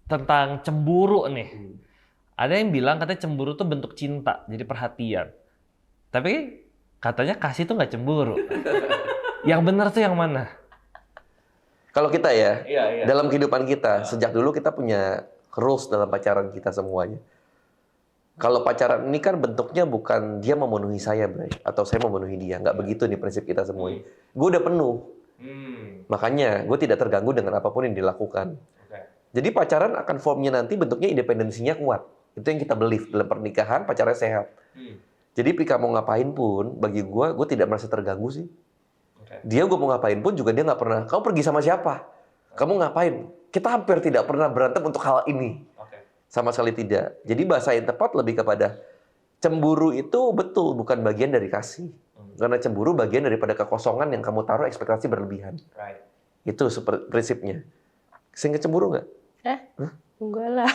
Tentang cemburu nih. Ada yang bilang katanya cemburu tuh bentuk cinta, jadi perhatian. Tapi katanya kasih tuh nggak cemburu. Yang benar tuh yang mana? Kalau kita ya, Iya. dalam kehidupan kita, sejak dulu kita punya rules dalam pacaran kita semuanya. Kalau pacaran ini kan bentuknya bukan dia memenuhi saya, Bray, atau saya memenuhi dia. Nggak begitu nih prinsip kita semuanya. Gue udah penuh. Makanya gue tidak terganggu dengan apapun yang dilakukan. Jadi pacaran akan formnya nanti bentuknya independensinya kuat. Itu yang kita believe dalam pernikahan, pacarnya sehat. Jadi Pika mau ngapain pun, bagi gue tidak merasa terganggu sih. Dia gue mau ngapain pun juga dia nggak pernah, kamu pergi sama siapa? Kamu ngapain? Kita hampir tidak pernah berantem untuk hal ini. Sama sekali tidak. Jadi bahasa yang tepat lebih kepada cemburu itu betul bukan bagian dari kasih. Karena cemburu bagian daripada kekosongan yang kamu taruh ekspektasi berlebihan. Itu prinsipnya. Sehingga cemburu nggak? Enggak lah.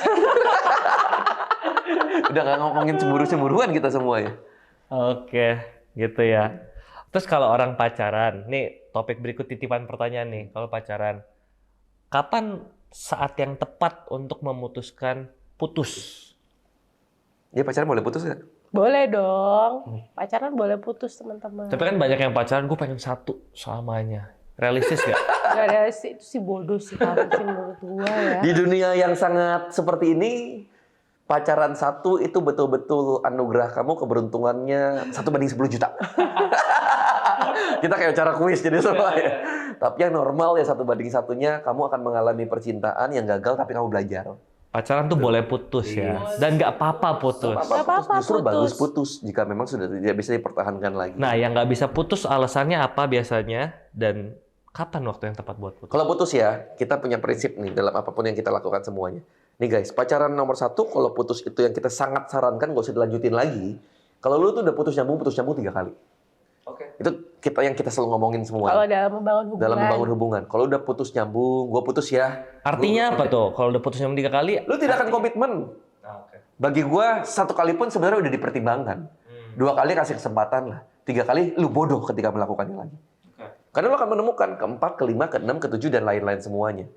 Udah nggak ngomongin cemburu-cemburuan kita semua ya. Oke, gitu ya. Terus kalau orang pacaran, nih topik berikut titipan pertanyaan nih. Kalau pacaran, kapan saat yang tepat untuk memutuskan putus? Ya pacaran boleh putus nggak? Boleh dong. Pacaran boleh putus, teman-teman. Tapi kan banyak yang pacaran, gue pengen satu selamanya. Realistis nggak? Gak ada itu sih bodoh sih kalau sih menurut gua ya. Di dunia yang sangat seperti ini, pacaran satu itu betul-betul anugerah kamu, keberuntungannya 1/10 juta. Kita kayak cara kuis jadi semua ya. Tapi yang normal ya 1/1-nya kamu akan mengalami percintaan yang gagal tapi kamu belajar. Pacaran tuh boleh putus ya. Dan nggak apa-apa putus. Nggak apa-apa Justru putus. bagus putus jika memang sudah tidak bisa dipertahankan lagi. Nah, yang nggak bisa putus alasannya apa biasanya? Dan kapan waktu yang tepat buat putus? Kalau putus ya, kita punya prinsip nih dalam apapun yang kita lakukan semuanya. Nih guys, pacaran nomor 1, kalau putus itu yang kita sangat sarankan gak usah dilanjutin lagi. Kalau lu tuh udah putus nyambung 3 kali. Itu yang kita selalu ngomongin semua. Kalau dalam membangun hubungan. Dalam membangun hubungan. Kalau udah putus nyambung, gua putus ya. Artinya apa tuh? Kalau udah putus nyambung 3 kali? Lu tidak akan komitmen. Bagi gue, 1 kali pun sebenarnya udah dipertimbangkan. 2 kali kasih kesempatan lah. 3 kali lu bodoh ketika melakukannya lagi. Karena lu akan menemukan ke-4, ke-5, ke-6, ke-7, dan lain-lain semuanya.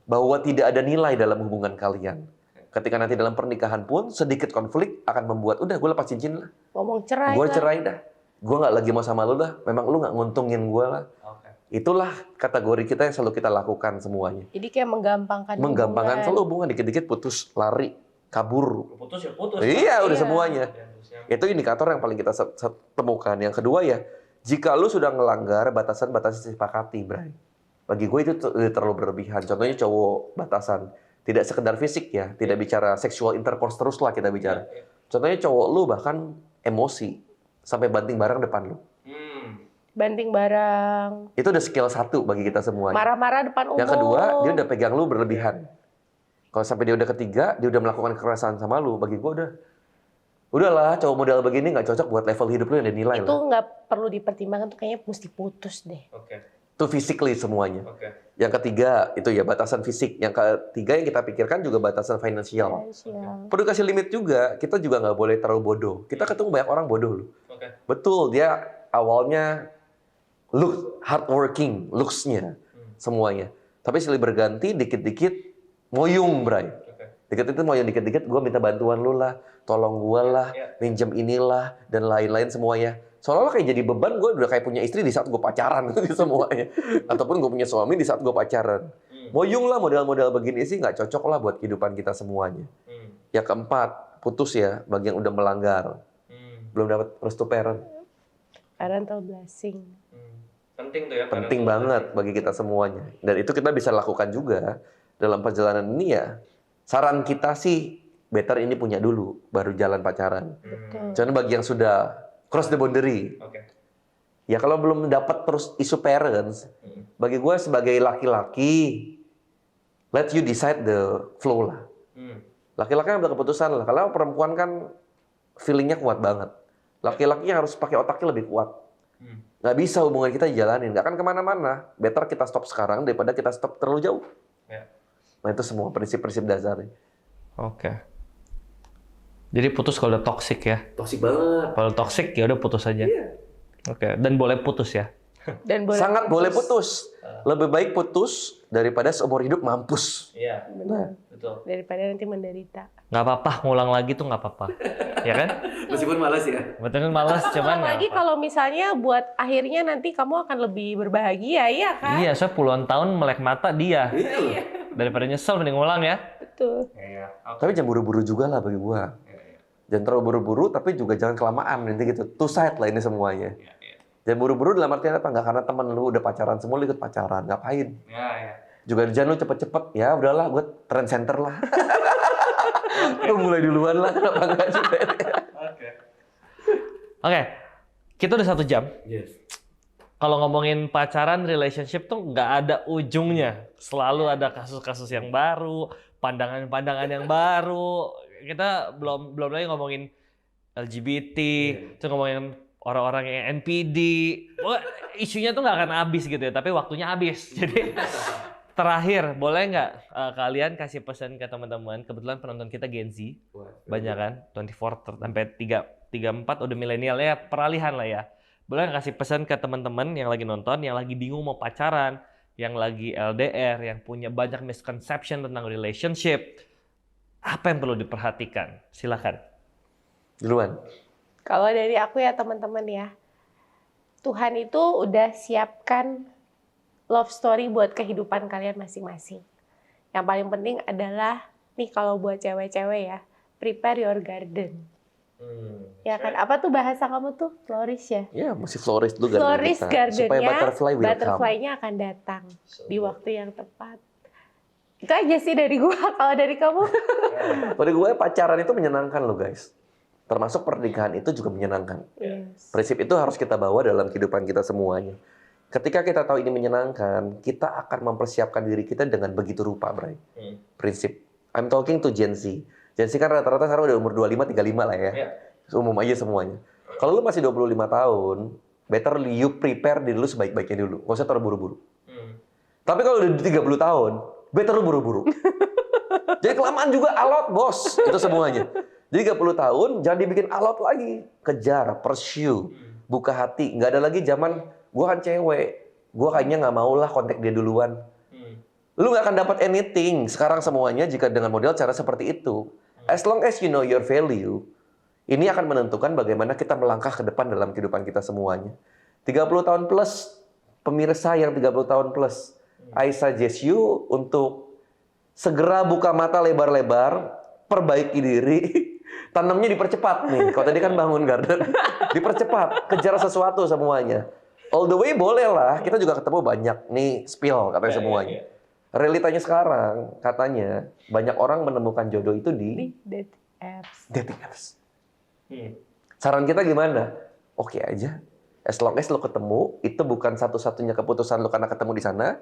Bahwa tidak ada nilai dalam hubungan kalian. Ketika nanti dalam pernikahan pun, sedikit konflik akan membuat, udah gue lepas cincin lah. Ngomong cerai Gue lah. cerai dah. Gue nggak lagi mau sama lu lah. Memang lu nggak nguntungin gue lah. Itulah kategori kita yang selalu kita lakukan semuanya. Jadi kayak menggampangkan hubungan. Selalu hubungan, dikit-dikit putus, lari, kabur. Putus ya putus. Iya, udah Iya. semuanya. Itu indikator yang paling kita temukan. Yang kedua ya, jika lu sudah melanggar batasan-batasan disepakati, Bray. Bagi gue itu terlalu berlebihan. Contohnya cowok batasan. Tidak sekedar fisik ya, tidak bicara sexual intercourse terus lah kita bicara. Contohnya cowok lu bahkan emosi, sampai banting barang depan lu. Banting barang. Itu udah skill 1 bagi kita semuanya. Marah-marah depan umum. Yang kedua, dia udah pegang lu berlebihan. Kalau sampai dia udah ketiga, dia udah melakukan kekerasan sama lu, bagi gue udahlah, cowok model begini nggak cocok buat level hidup lu yang ada nilai Itu lah. nggak perlu dipertimbangkan tuh, kayaknya mesti putus deh. Itu physically semuanya. Yang ketiga, itu ya batasan fisik. Yang ketiga yang kita pikirkan juga batasan finansial. Finansial. Perlu kasih limit juga, kita juga nggak boleh terlalu bodoh. Kita ketemu banyak orang bodoh loh. Betul, dia awalnya hardworking, looks-nya, semuanya. Tapi silih berganti, dikit-dikit moyung, Bray. Dikit-dikit moyung, dikit-dikit gue minta bantuan lu lah, tolong gue lah, minjem inilah, dan lain-lain semuanya. Seolah-olah kayak jadi beban, gue udah kayak punya istri di saat gue pacaran, semuanya. Ataupun gue punya suami di saat gue pacaran. Moyung lah, model-model begini sih nggak cocok lah buat kehidupan kita semuanya. Yang keempat, putus ya, bagi yang udah melanggar. Belum dapat restu parent. Parental blessing. Penting tuh ya. Penting banget bagi kita semuanya. Dan itu kita bisa lakukan juga dalam perjalanan ini ya. Saran kita sih, better ini punya dulu, baru jalan pacaran. Betul. Cuman bagi yang sudah cross the boundary, ya kalau belum dapat terus isu parents, bagi gue sebagai laki-laki, let you decide the flow lah. Laki-laki yang ambil keputusan lah. Kalau perempuan kan feelingnya kuat banget. Laki-laki harus pakai otaknya lebih kuat. Nggak bisa hubungan kita dijalanin, nggak akan kemana-mana. Better kita stop sekarang daripada kita stop terlalu jauh. Nah itu semua prinsip-prinsip dasarnya. Jadi putus kalau udah toxic ya. Toksik banget. Kalau toxic ya udah putus aja. Dan boleh putus ya. Dan Sangat boleh putus. Lebih baik putus daripada seumur hidup mampus. benar. Betul. Daripada nanti menderita. Nggak apa-apa, ngulang lagi tuh nggak apa-apa. Ya kan? Meskipun malas ya. Betul kan malas, cuman nggak Lagi apa. kalau misalnya buat akhirnya nanti kamu akan lebih berbahagia, ya kan? Iya, soalnya puluhan tahun melek mata dia. Daripada nyesel mending ngulang ya. Betul. Tapi jangan buru-buru juga lah bagi gua. Jangan terlalu buru-buru, tapi juga jangan kelamaan. Nanti gitu, two side lah ini semuanya. Jangan buru-buru dalam artian apa? Nggak karena temen lu udah pacaran semua, lu ikut pacaran. Ngapain? Juga jangan lu cepet-cepet. Ya udahlah, gue trend center lah. Gue mulai duluan lah, kenapa nggak juga? Oke, kita udah 1 jam. Kalau ngomongin pacaran, relationship tuh nggak ada ujungnya. Selalu ada kasus-kasus yang baru, pandangan-pandangan yang baru. Kita belum lagi ngomongin LGBT, terus ngomongin orang-orang yang NPD. Wah, isunya tuh nggak akan habis gitu ya, tapi waktunya habis. Jadi terakhir, boleh nggak kalian kasih pesan ke teman-teman? Kebetulan penonton kita Gen Z, banyak kan, 24 sampai 34 udah milenial ya, peralihan lah ya. Boleh nggak kasih pesan ke teman-teman yang lagi nonton, yang lagi bingung mau pacaran, yang lagi LDR, yang punya banyak misconception tentang relationship, apa yang perlu diperhatikan? Silakan. Duluan. Kalau dari aku ya teman-teman ya, Tuhan itu udah siapkan love story buat kehidupan kalian masing-masing. Yang paling penting adalah, nih kalau buat cewek-cewek ya, prepare your garden. Ya kan, apa tuh bahasa kamu tuh? Flourish ya? Ya, masih flourish dulu garden Flourish kita. Supaya gardennya, butterfly will come. butterfly-nya akan datang di waktu yang tepat. Itu aja sih dari gua. Kalau dari kamu? Pada gue pacaran itu menyenangkan loh guys. Termasuk pernikahan itu juga menyenangkan. Yes. Prinsip itu harus kita bawa dalam kehidupan kita semuanya. Ketika kita tahu ini menyenangkan, kita akan mempersiapkan diri kita dengan begitu rupa, Bray. Prinsip. I'm talking to Gen Z. Gen Z kan rata-rata sekarang udah umur 25, 35 lah ya. Umum aja semuanya. Kalau lu masih 25 tahun, better you prepare diri lu sebaik-baiknya dulu. Nggak usah terlalu buru-buru. Tapi kalau udah 30 tahun, better lu buru-buru. Jadi kelamaan juga alot, bos. Itu semuanya. Jadi 30 tahun jangan dibikin alot lagi. Kejar, pursue, buka hati. Nggak ada lagi zaman gue kan cewek, gue kayaknya nggak mau lah kontak dia duluan. Lu nggak akan dapat anything sekarang semuanya jika dengan model cara seperti itu. As long as you know your value, ini akan menentukan bagaimana kita melangkah ke depan dalam kehidupan kita semuanya. 30 tahun plus, pemirsa yang 30 tahun plus, I suggest you untuk segera buka mata lebar-lebar, perbaiki diri, tanamnya dipercepat nih. Kalau tadi kan bangun garden, dipercepat, kejar sesuatu semuanya. All the way boleh lah, kita juga ketemu banyak nih spill katanya semuanya. Realitanya sekarang, katanya banyak orang menemukan jodoh itu di dating apps. dating apps. Saran kita gimana? Oke aja. As long as lo ketemu, itu bukan satu-satunya keputusan lo karena ketemu di sana,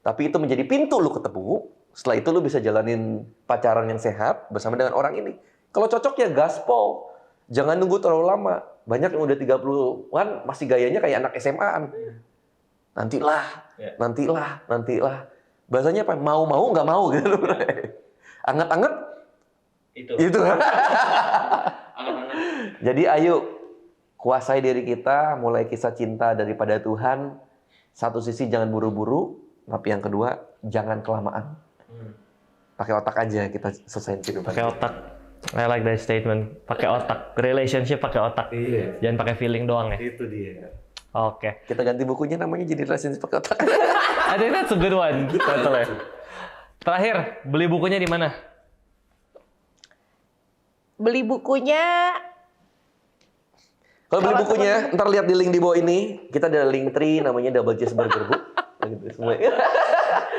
tapi itu menjadi pintu lo ketemu. Setelah itu lo bisa jalanin pacaran yang sehat bersama dengan orang ini. Kalau cocok ya gaspol. Jangan nunggu terlalu lama. Banyak yang udah 30-an masih gayanya kayak anak SMA-an. Nantilah. Bahasanya apa? Mau-mau nggak mau gitu. Anget-anget itu. Jadi ayo kuasai diri kita, mulai kisah cinta daripada Tuhan. Satu sisi jangan buru-buru, tapi yang kedua jangan kelamaan. Pakai otak aja kita selesaiin kehidupan. Pakai otak. I like that statement. Pakai otak. Relationship pakai otak. Iya. Jangan pakai feeling doang ya. Itu dia. Oke. Kita ganti bukunya namanya jadi relationship pakai otak. I think that's a good one. Title ya. Terakhir, beli bukunya di mana? Beli bukunya Kalau beli Kalau bukunya, ntar lihat di link di bawah ini. Kita ada link tree namanya Double Cheese Burger Book. Gitu semua.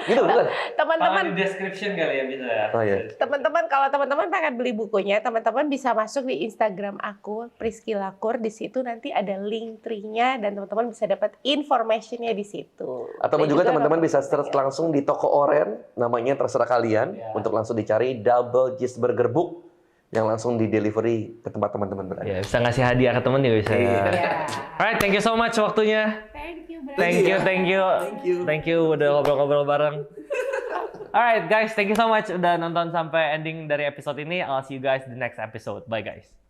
Gitu bukan? teman-teman di description kali ya bisa ya. Oh iya. Teman-teman, kalau teman-teman pengen beli bukunya, teman-teman bisa masuk di Instagram aku, Priscilla Kur. Di situ nanti ada link tree-nya dan teman-teman bisa dapat information-nya di situ. Atau Dan juga teman-teman nomor bisa search rekening. langsung di toko Oren, namanya terserah kalian, untuk langsung dicari Double Cheeseburger Book yang langsung di delivery ke tempat teman-teman berada. Ya, bisa ngasih hadiah ke temen juga bisa. Ya. Alright, thank you so much waktunya. Thank you, Bro. Thank you udah ngobrol-ngobrol bareng. Alright guys, thank you so much udah nonton sampai ending dari episode ini. I'll see you guys the next episode. Bye guys.